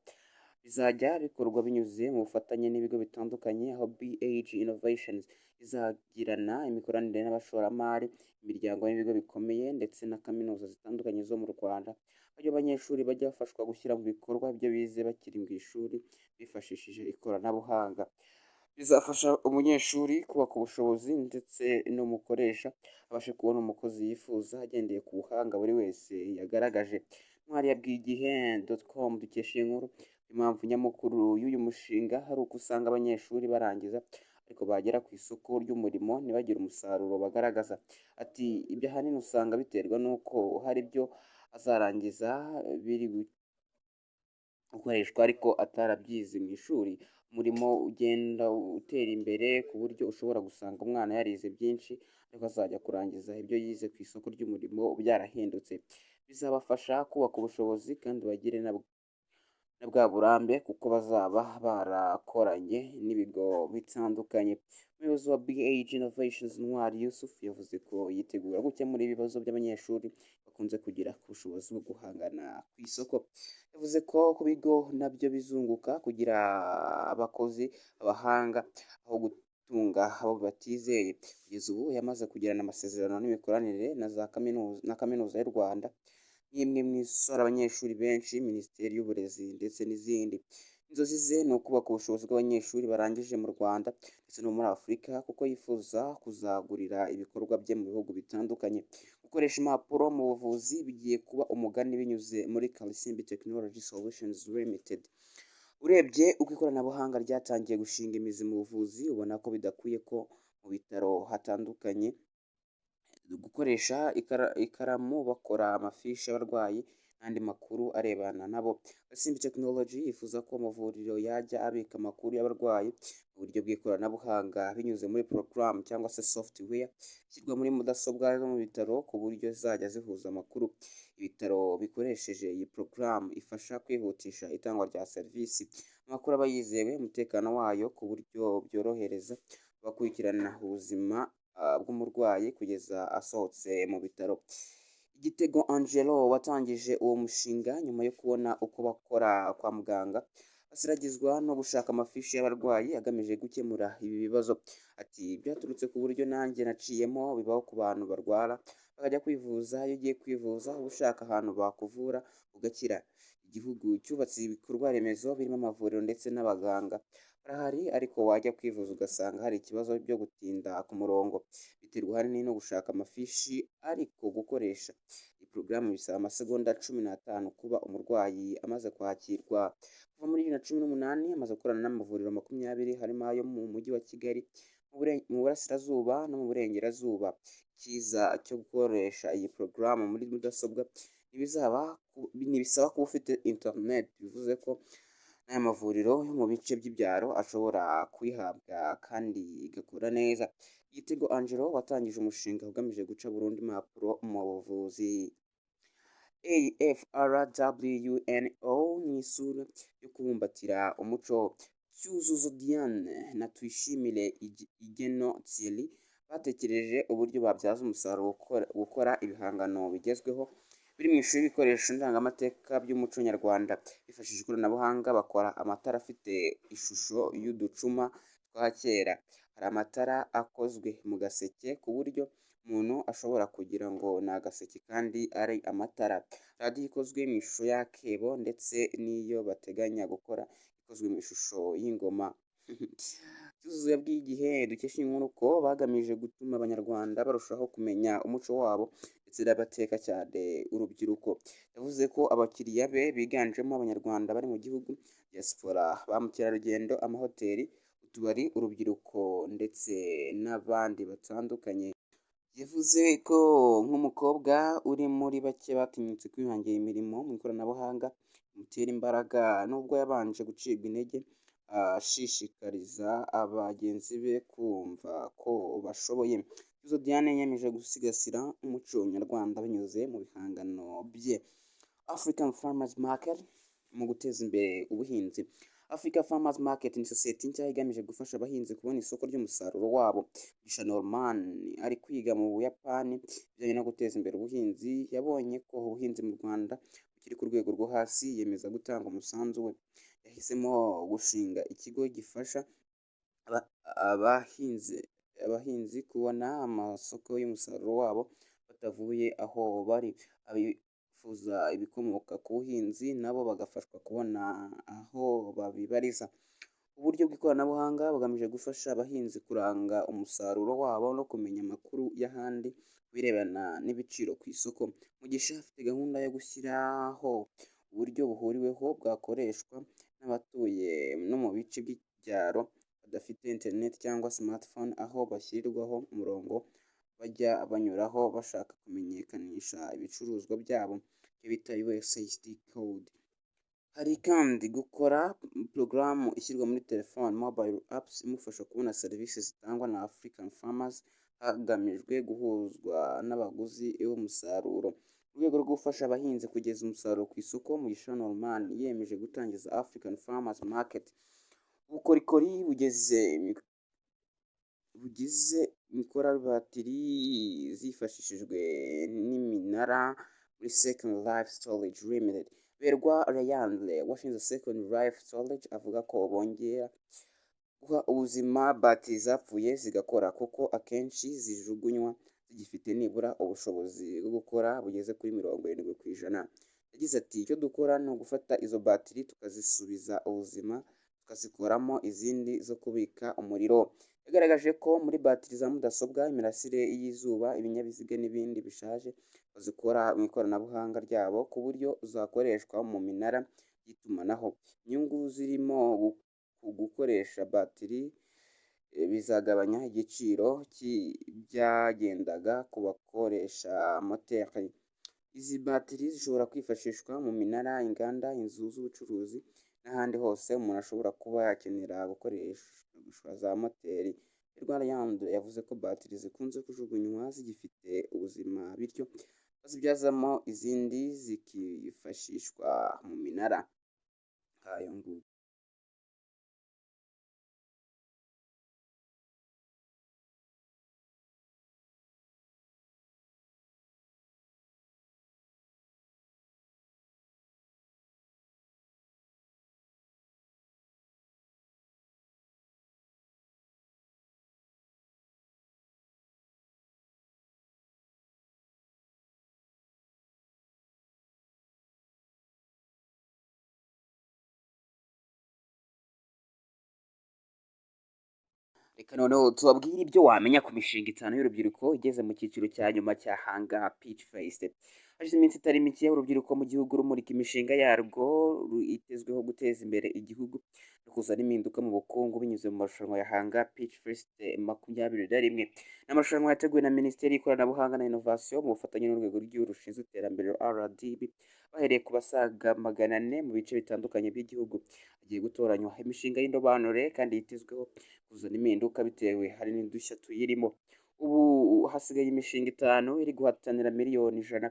bizajya bikorwa binyuze mu bufatanye n'ibigo bitandukanye, aho BAG Innovations izagirana imikoranire n'abashoramari, imiryango n'ibigo bikomeye ndetse na kaminuza zitandukanye zo mu Rwanda. Aho abanyeshuri bajya bafashwa gushyira mu bikorwa ibyo bize bakiri mu ishuri bifashishije ikoranabuhanga. Bizafasha umunyeshuri kubaka ubushobozi ndetse n'umukoresha abashe kubona umukozi yifuza agendeye ku buhanga buri wese yagaragaje. Ntwari yabwiye igihe.com dukesha iyi nkuru impamvu nyamukuru y'uyu mushinga hari uko usanga abanyeshuri barangiza ariko bagera ku isoko ry'umurimo ntibagire umusaruro bagaragaza. Ati ibyo ahanini usanga biterwa n'uko hari ibyo azarangiza biri gukoreshwa ariko atarabyize mu ishuri. Umurimo ugenda utera imbere ku buryo ushobora gusanga umwana yarize byinshi ariko azajya kurangiza ibyo yize ku isoko ry'umurimo byarahindutse. Bizabafasha kubaka ubushobozi kandi bagire na bwa burambe kuko bazaba barakoranye n'ibigo bitandukanye. Umuyobozi wa BAG Innovations Ntwari Yusuf yavuze ko yitegura gukemura ibibazo by'abanyeshuri bakunze kugira ku bushobozi bwo guhangana ku isoko. Yavuze ko ku bigo nabyo bizunguka kugira abakozi abahanga aho gutunga abo batizeye. Kugeza ubu yamaze kugirana amasezerano n'imikoranire na kaminuza y'u Rwanda, n'imwe mu isora abanyeshuri benshi, Minisiteri y'Uburezi ndetse n'izindi. Inzozi ze ni ukubaka ubushobozi bw'abanyeshuri barangije mu Rwanda ndetse no muri Afurika, kuko yifuza kuzagurira ibikorwa bye mu bihugu bitandukanye. Gukoresha impapuro mu buvuzi bigiye kuba umugani binyuze muri Kalisimbi Technology Solutions Limited. Urebye uko ikoranabuhanga ryatangiye gushinga imizi mu buvuzi, ubona ko bidakwiye ko mu bitaro hatandukanye gukoresha ikaramu bakora amafishi y'abarwayi n'andi makuru arebana nabo. Kalisimbi Technology yifuza ko amavuriro yajya abika amakuru y'abarwayi mu buryo bw'ikoranabuhanga binyuze muri porogaramu cyangwa se software ishyirwa muri mudasobwa zo mu bitaro, ku buryo zizajya zihuza amakuru. Ibitaro bikoresheje iyi porogaramu ifasha kwihutisha itangwa rya serivisi. Amakuru aba yizewe, umutekano wayo ku buryo byorohereza abakurikirana ubuzima bw'umurwayi kugeza asohotse mu bitaro. Igitego Angelo watangije uwo mushinga nyuma yo kubona uko bakora kwa muganga, asiragizwa no gushaka amafishi y'abarwayi agamije gukemura ibi bibazo. Ati byaturutse ku buryo nanjye naciyemo, bibaho ku bantu barwara bakajya kwivuza. Iyo ugiye kwivuza uba ushaka ahantu bakuvura ugakira. Igihugu cyubatse ibikorwa remezo birimo amavuriro ndetse n'abaganga barahari, ariko wajya kwivuza ugasanga hari ikibazo byo gutinda ku murongo. Biterwa ahanini no gushaka amafishi, ariko gukoresha iyi porogaramu bisaba amasegonda 15 kuba umurwayi amaze kwakirwa. Kuva muri 2018 amaze gukorana n'amavuriro 20 harimo ayo mu mujyi wa Kigali, mu burasirazuba no mu burengerazuba. Icyiza cyo gukoresha iyi porogaramu muri mudasobwa ntibisaba kuba ufite internet, bivuze ko n'aya mavuriro yo mu bice by'ibyaro ashobora kuyihabwa kandi igakora neza. Igitego Angelo watangije umushinga ugamije guca burundu impapuro mu buvuzi. AFRWNO mu isura yo kubumbatira umuco. Cyuzuzo Diane na Tuyishimire Igeno Thierry batekereje uburyo babyaza umusaruro gukora ibihangano bigezweho biri mu ishuri y'ibikoresho ndangamateka by'umuco nyarwanda. Bifashishije ikoranabuhanga bakora amatara afite ishusho y'uducuma twa kera. Hari amatara akozwe mu gaseke ku buryo umuntu ashobora kugira ngo ni agaseke kandi ari amatara. Radiyo ikozwe mu ishusho y'akebo, ndetse n'iyo bateganya gukora ikozwe mu ishusho y'ingoma. Cyuzuzo yabwiye Igihe dukesha inkuru ko bagamije gutuma abanyarwanda barushaho kumenya umuco wabo ndetse n'abateka cyane urubyiruko. Yavuze ko abakiriya be biganjemo abanyarwanda bari mu gihugu, diaspora, ba mukerarugendo, amahoteli, utubari, urubyiruko ndetse n'abandi batandukanye. Yavuze ko nk'umukobwa uri muri bake batinyutse kwihangira imirimo mu ikoranabuhanga bimutera imbaraga, nubwo yabanje gucibwa intege. Ashishikariza abagenzi be kumva ko bashoboye. Cyuzuzo Diane yemeje gusigasira umuco nyarwanda binyuze mu bihangano bye. African Farmers Market mu guteza imbere ubuhinzi. Africa Farmers Market ni sosiyete nshya igamije gufasha abahinzi kubona isoko ry'umusaruro wabo. Gisha Norman ari kwiga mu Buyapani ibijyanye no guteza imbere ubuhinzi. Yabonye ko ubuhinzi mu Rwanda bukiri ku rwego rwo hasi, yemeza gutanga umusanzu we. Yahisemo gushinga ikigo gifasha abahinzi kubona amasoko y'umusaruro wabo batavuye aho bari. Abifuza ibikomoka ku buhinzi nabo bagafashwa kubona aho babibariza. Uburyo bw'ikoranabuhanga bugamije gufasha abahinzi kuranga umusaruro wabo no kumenya amakuru y'ahandi birebana n'ibiciro ku isoko. Mugisha afite gahunda yo gushyiraho uburyo buhuriweho bwakoreshwa n'abatuye no mu bice by'ibyaro badafite internet cyangwa smartphone, aho bashyirirwaho umurongo bajya banyuraho bashaka kumenyekanisha ibicuruzwa byabo, icyo bita USSD code. Hari kandi gukora porogaramu ishyirwa muri telefone, mobile apps, imufasha kubona serivisi zitangwa na African Farmers hagamijwe guhuzwa n'abaguzi b'umusaruro. Mu rwego rwo gufasha abahinzi kugeza umusaruro ku isoko, Mugisha Norman yiyemeje gutangiza African Farmers Market. Ubukorikori bugize mikora batiri zifashishijwe n'iminara muri Second Life Storage Limited. Berwa Rayandre washinze Second Life Storage avuga ko bongera guha ubuzima batiri zapfuye zigakora, kuko akenshi zijugunywa zigifite nibura ubushobozi bwo gukora bugeze kuri 70%. yagize ati icyo dukora ni ugufata izo batiri tukazisubiza ubuzima tukazikuramo izindi zo kubika umuriro. Yagaragaje ko muri batiri za mudasobwa, imirasire y'izuba, ibinyabiziga n'ibindi bishaje bazikora mu ikoranabuhanga ryabo ku buryo zakoreshwa mu minara y'itumanaho. Inyungu zirimo gukoresha batiri bizagabanya igiciro cy'ibyagendaga ku bakoresha moteri. Izi batiri zishobora kwifashishwa mu minara, inganda, inzu z'ubucuruzi n'ahandi hose umuntu ashobora kuba yakenera gukoresha za moteri. Rwanda yavuze ko batiri zikunze kujugunywa zigifite ubuzima, bityo bazibyazamo izindi zikifashishwa mu minara. Ngayo nguko. Reka noneho tubabwire ibyo wamenya ku mishinga 5 y'urubyiruko igeze mu cyiciro cya nyuma cya Hanga Pitch Fest. Hashize iminsi itari mike urubyiruko mu gihugu rumurika imishinga yarwo itezweho guteza imbere igihugu no kuzana impinduka mu bukungu binyuze mu marushanwa ya Hanga Pitch Fest 2021. Ni amarushanwa yateguwe na Minisiteri y'Ikoranabuhanga na Innovation mu bufatanye n'urwego rw'igihugu rushinzwe iterambere RDB, bahereye ku basaga 400 mu bice bitandukanye by'igihugu. Hagiye gutoranywa imishinga y'indobanure kandi yitezweho kuzana impinduka bitewe hari n'udushya tuyirimo. Ubu hasigaye imishinga 5 iri guhatanira miliyoni 100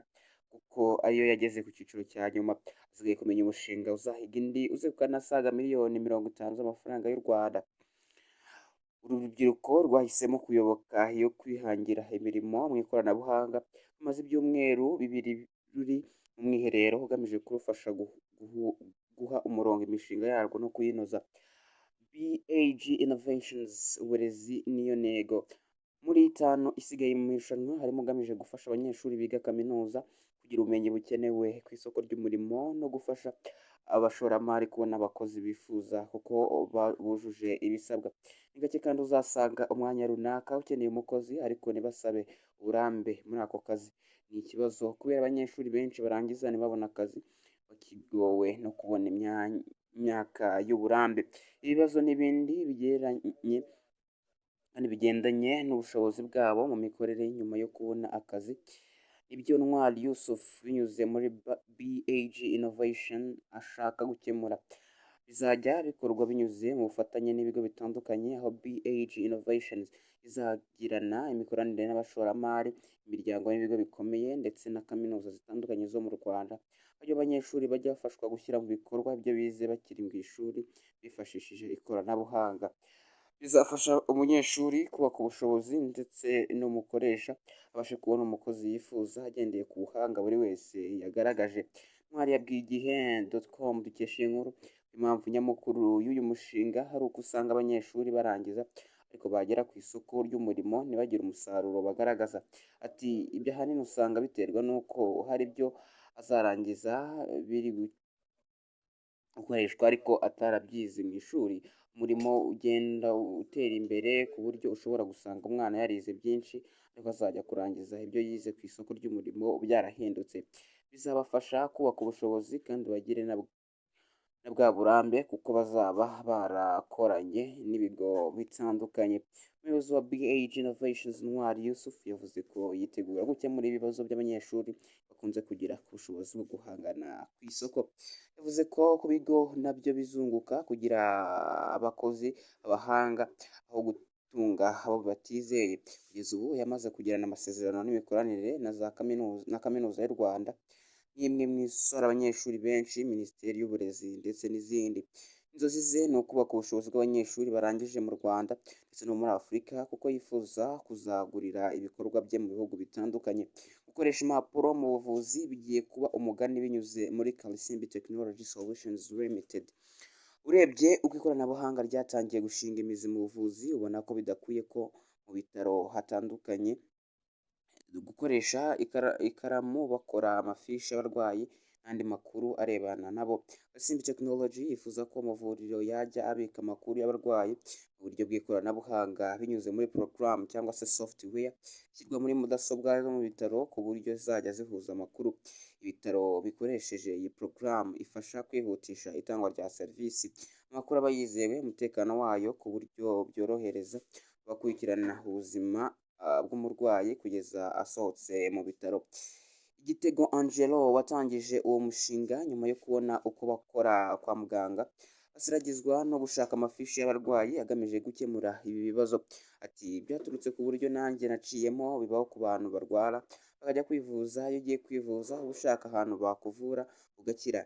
kuko ariyo yageze ku cyiciro cya nyuma. Hasigaye kumenya umushinga uzahiga indi uzegukana asaga miliyoni 50 z'amafaranga y'u Rwanda. Uru rubyiruko rwahisemo kuyoboka iyo kwihangira imirimo mu ikoranabuhanga, rumaze ibyumweru 2 ruri mu mwiherero ugamije kurufasha guha umurongo imishinga yarwo no kuyinoza. BAG Innovations, uburezi niyo ntego. Muri 5 isigaye mu irushanwa harimo ugamije gufasha abanyeshuri biga kaminuza kugira ubumenyi bukenewe ku isoko ry'umurimo no gufasha abashoramari kubona abakozi bifuza kuko bujuje ibisabwa. Ni gake kandi uzasanga umwanya runaka ukeneye umukozi ariko ntibasabe uburambe muri ako kazi. Ni ikibazo kubera abanyeshuri benshi barangiza ntibabone akazi, bakigowe no kubona imyaka y'uburambe. Ibibazo n'ibindi bigendanye n'ubushobozi bwabo mu mikorere nyuma yo kubona akazi, ibyo Ntwari Yusuf binyuze muri BAG Innovation ashaka gukemura. Bizajya bikorwa binyuze mu bufatanye n'ibigo bitandukanye, aho BAG Innovations izagirana imikoranire n'abashoramari, imiryango n'ibigo bikomeye ndetse na kaminuza zitandukanye zo mu Rwanda, aho abanyeshuri bajya bafashwa gushyira mu bikorwa ibyo bize bakiri mu ishuri bifashishije ikoranabuhanga. Bizafasha umunyeshuri kubaka ubushobozi ndetse n'umukoresha abashe kubona umukozi yifuza agendeye ku buhanga buri wese yagaragaje. Ntwari yabwiye igihe.com dukesha iyi nkuru impamvu nyamukuru y'uyu mushinga hari uko usanga abanyeshuri barangiza ariko bagera ku isoko ry'umurimo ntibagire umusaruro bagaragaza. Ati ibyo ahanini usanga biterwa n'uko hari ibyo azarangiza biri gukoreshwa ariko atarabyize mu ishuri. Umurimo ugenda utera imbere ku buryo ushobora gusanga umwana yarize byinshi ariko azajya kurangiza ibyo yize ku isoko ry'umurimo byarahindutse. Bizabafasha kubaka ubushobozi kandi bagire na bwa burambe kuko bazaba barakoranye n'ibigo bitandukanye. Umuyobozi wa BAG Innovations Ntwari Yusuf yavuze ko yitegura gukemura ibibazo by'abanyeshuri bakunze kugira ku bushobozi bwo guhangana ku isoko. Yavuze ko ku bigo nabyo bizunguka kugira abakozi abahanga aho gutunga abo batizeye. Kugeza ubu yamaze kugirana amasezerano n'imikoranire na kaminuza y'u Rwanda n'imwe mu isora abanyeshuri benshi, Minisiteri y'Uburezi ndetse n'izindi. Inzozi ze ni ukubaka ubushobozi bw'abanyeshuri barangije mu Rwanda ndetse no muri Afurika kuko yifuza kuzagurira ibikorwa bye mu bihugu bitandukanye. Gukoresha impapuro mu buvuzi bigiye kuba umugani binyuze muri Kalisimbi Technology Solutions Limited. Urebye uko ikoranabuhanga ryatangiye gushinga imizi mu buvuzi, ubona ko bidakwiye ko mu bitaro hatandukanye gukoresha ikaramu bakora amafishi y'abarwayi n'andi makuru arebana nabo. Simbi Technology yifuza ko amavuriro yajya abika amakuru y'abarwayi mu buryo bw'ikoranabuhanga binyuze muri porogaramu cyangwa se software ishyirwa muri mudasobwa zo mu bitaro, ku buryo zizajya zihuza amakuru. Ibitaro bikoresheje iyi porogaramu ifasha kwihutisha itangwa rya serivisi, amakuru aba yizewe, umutekano wayo, ku buryo byorohereza abakurikirana ubuzima bw'umurwayi kugeza asohotse mu bitaro. Igitego Angelo watangije uwo mushinga nyuma yo kubona uko bakora kwa muganga asiragizwa no gushaka amafishi y'abarwayi agamije gukemura ibi bibazo. Ati byaturutse ku buryo nanjye naciyemo, bibaho ku bantu barwara bakajya kwivuza. Iyo ugiye kwivuza uba ushaka ahantu bakuvura ugakira.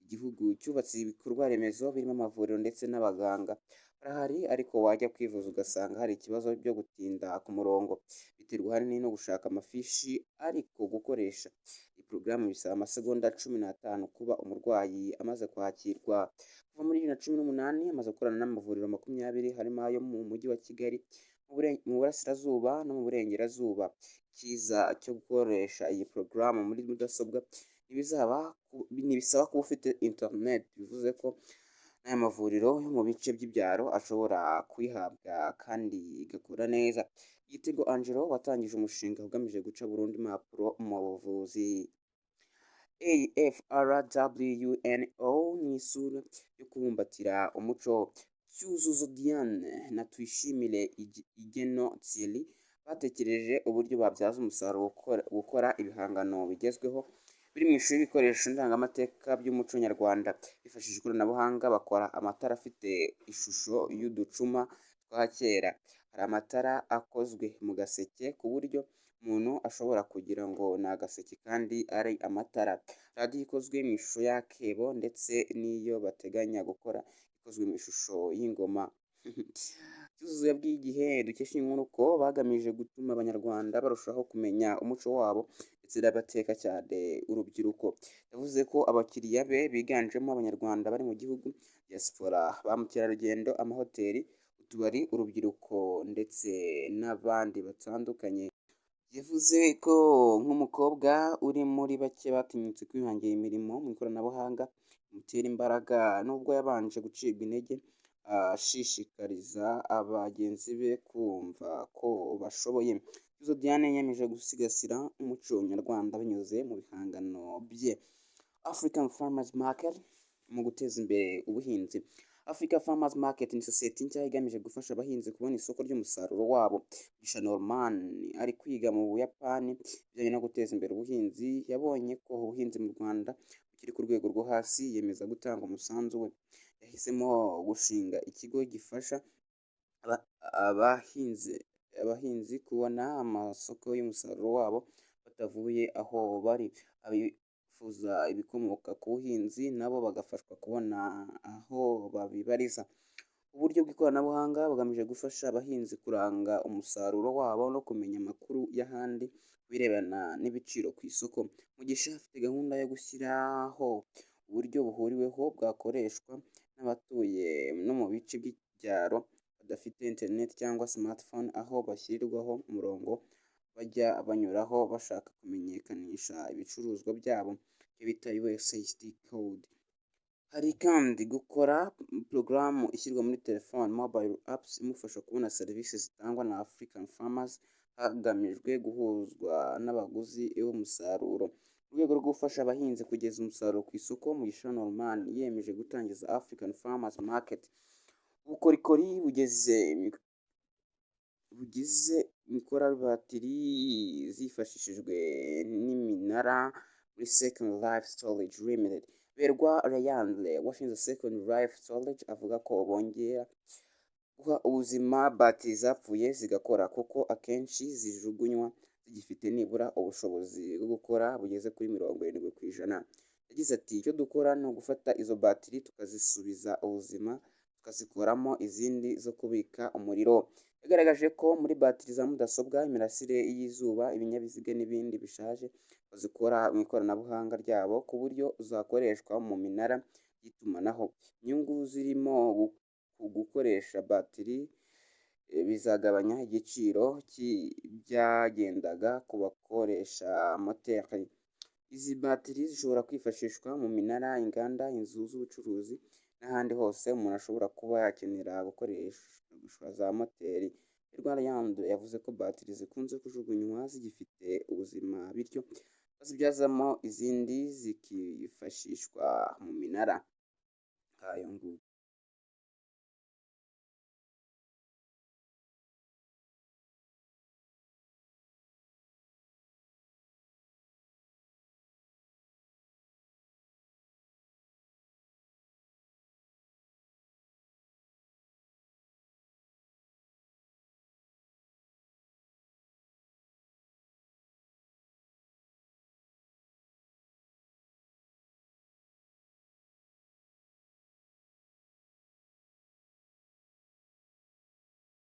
Igihugu cyubatse ibikorwa remezo birimo amavuriro ndetse n'abaganga barahari, ariko wajya kwivuza ugasanga hari ikibazo byo gutinda ku murongo. Biterwa ahanini no gushaka amafishi, ariko gukoresha iyi porogaramu bisaba amasegonda 15 kuba umurwayi amaze kwakirwa. Kuva muri 2018 amaze gukorana n'amavuriro 20 harimo ayo mu mujyi wa Kigali, mu burasirazuba no mu burengerazuba. Icyiza cyo gukoresha iyi porogaramu muri mudasobwa ntibisaba kuba ufite internet, bivuze ko n'aya mavuriro yo mu bice by'ibyaro ashobora kuyihabwa kandi igakora neza. Igitego Angelo watangije umushinga ugamije guca burundu impapuro mu buvuzi. AFRWNO ni isura yo kubumbatira umuco. Cyuzuzo Diane na Tuyishimire Igeno Thierry batekereje uburyo babyaza umusaruro gukora ibihangano bigezweho biri mu ishuri y'ibikoresho ndangamateka by'umuco nyarwanda. Bifashishije ikoranabuhanga bakora amatara afite ishusho y'uducuma twa kera. Hari amatara akozwe mu gaseke ku buryo umuntu ashobora kugira ngo ni agaseke kandi ari amatara. Radiyo ikozwe mu ishusho y'akebo, ndetse n'iyo bateganya gukora ikozwe mu ishusho y'ingoma. Cyuzuzo yabwiye Igihe dukesha inkuru ko bagamije gutuma abanyarwanda barushaho kumenya umuco wabo ndetse n'abateka cyane urubyiruko. Yavuze ko abakiriya be biganjemo abanyarwanda bari mu gihugu, diaspora, ba mukerarugendo, amahoteli, utubari, urubyiruko ndetse n'abandi batandukanye. Yavuze ko nk'umukobwa uri muri bake batinyutse kwihangira imirimo mu ikoranabuhanga bimutera imbaraga, nubwo yabanje gucibwa intege. Ashishikariza abagenzi be kumva ko bashoboye. Cyuzuzo Diane yemeje gusigasira umuco nyarwanda binyuze mu bihangano bye. African Farmers Market mu guteza imbere ubuhinzi. Africa Farmers Market ni sosiyete nshya igamije gufasha abahinzi kubona isoko ry'umusaruro wabo. Bisha Norman ari kwiga mu Buyapani ibijyanye no guteza imbere ubuhinzi. Yabonye ko ubuhinzi mu Rwanda bukiri ku rwego rwo hasi, yemeza gutanga umusanzu we. Yahisemo gushinga ikigo gifasha abahinzi kubona amasoko y'umusaruro wabo batavuye aho bari. Abifuza ibikomoka ku buhinzi nabo bagafashwa kubona aho babibariza. Uburyo bw'ikoranabuhanga bugamije gufasha abahinzi kuranga umusaruro wabo no kumenya amakuru y'ahandi birebana n'ibiciro ku isoko. Mugisha afite gahunda yo gushyiraho uburyo buhuriweho bwakoreshwa n'abatuye no mu bice by'ibyaro badafite internet cyangwa smartphone, aho bashyirirwaho umurongo bajya banyuraho bashaka kumenyekanisha ibicuruzwa byabo, ibyo bita USSD code. Hari kandi gukora porogaramu ishyirwa muri telefone, mobile apps, imufasha kubona serivisi zitangwa na African Farmers hagamijwe guhuzwa n'abaguzi b'umusaruro. Mu rwego rwo gufasha abahinzi kugeza umusaruro ku isoko, Mugisha Norman yiyemeje gutangiza African Farmers Market. Ubukorikori bugize mikora batiri zifashishijwe n'iminara muri Second Life Storage Limited. Berwa Rayandre washinze Second Life Storage avuga ko bongera guha ubuzima batiri zapfuye zigakora, kuko akenshi zijugunywa zigifite nibura ubushobozi bwo gukora bugeze kuri 70%. Yagize ati icyo dukora ni ugufata izo batiri tukazisubiza ubuzima, tukazikoramo izindi zo kubika umuriro. Yagaragaje ko muri batiri za mudasobwa, imirasire y'izuba, ibinyabiziga n'ibindi bishaje bazikora mu ikoranabuhanga ryabo ku buryo zakoreshwa mu minara y'itumanaho. Inyungu zirimo gukoresha batiri bizagabanya igiciro byagendaga ku bakoresha moteri Izi batiri zishobora kwifashishwa mu minara, inganda, inzu z'ubucuruzi n'ahandi hose umuntu ashobora kuba yakenera gukoresha za moteri. Rwanda yavuze ko batiri zikunze kujugunywa zigifite ubuzima, bityo bazibyazamo izindi zikifashishwa mu minara. Ngayo nguko.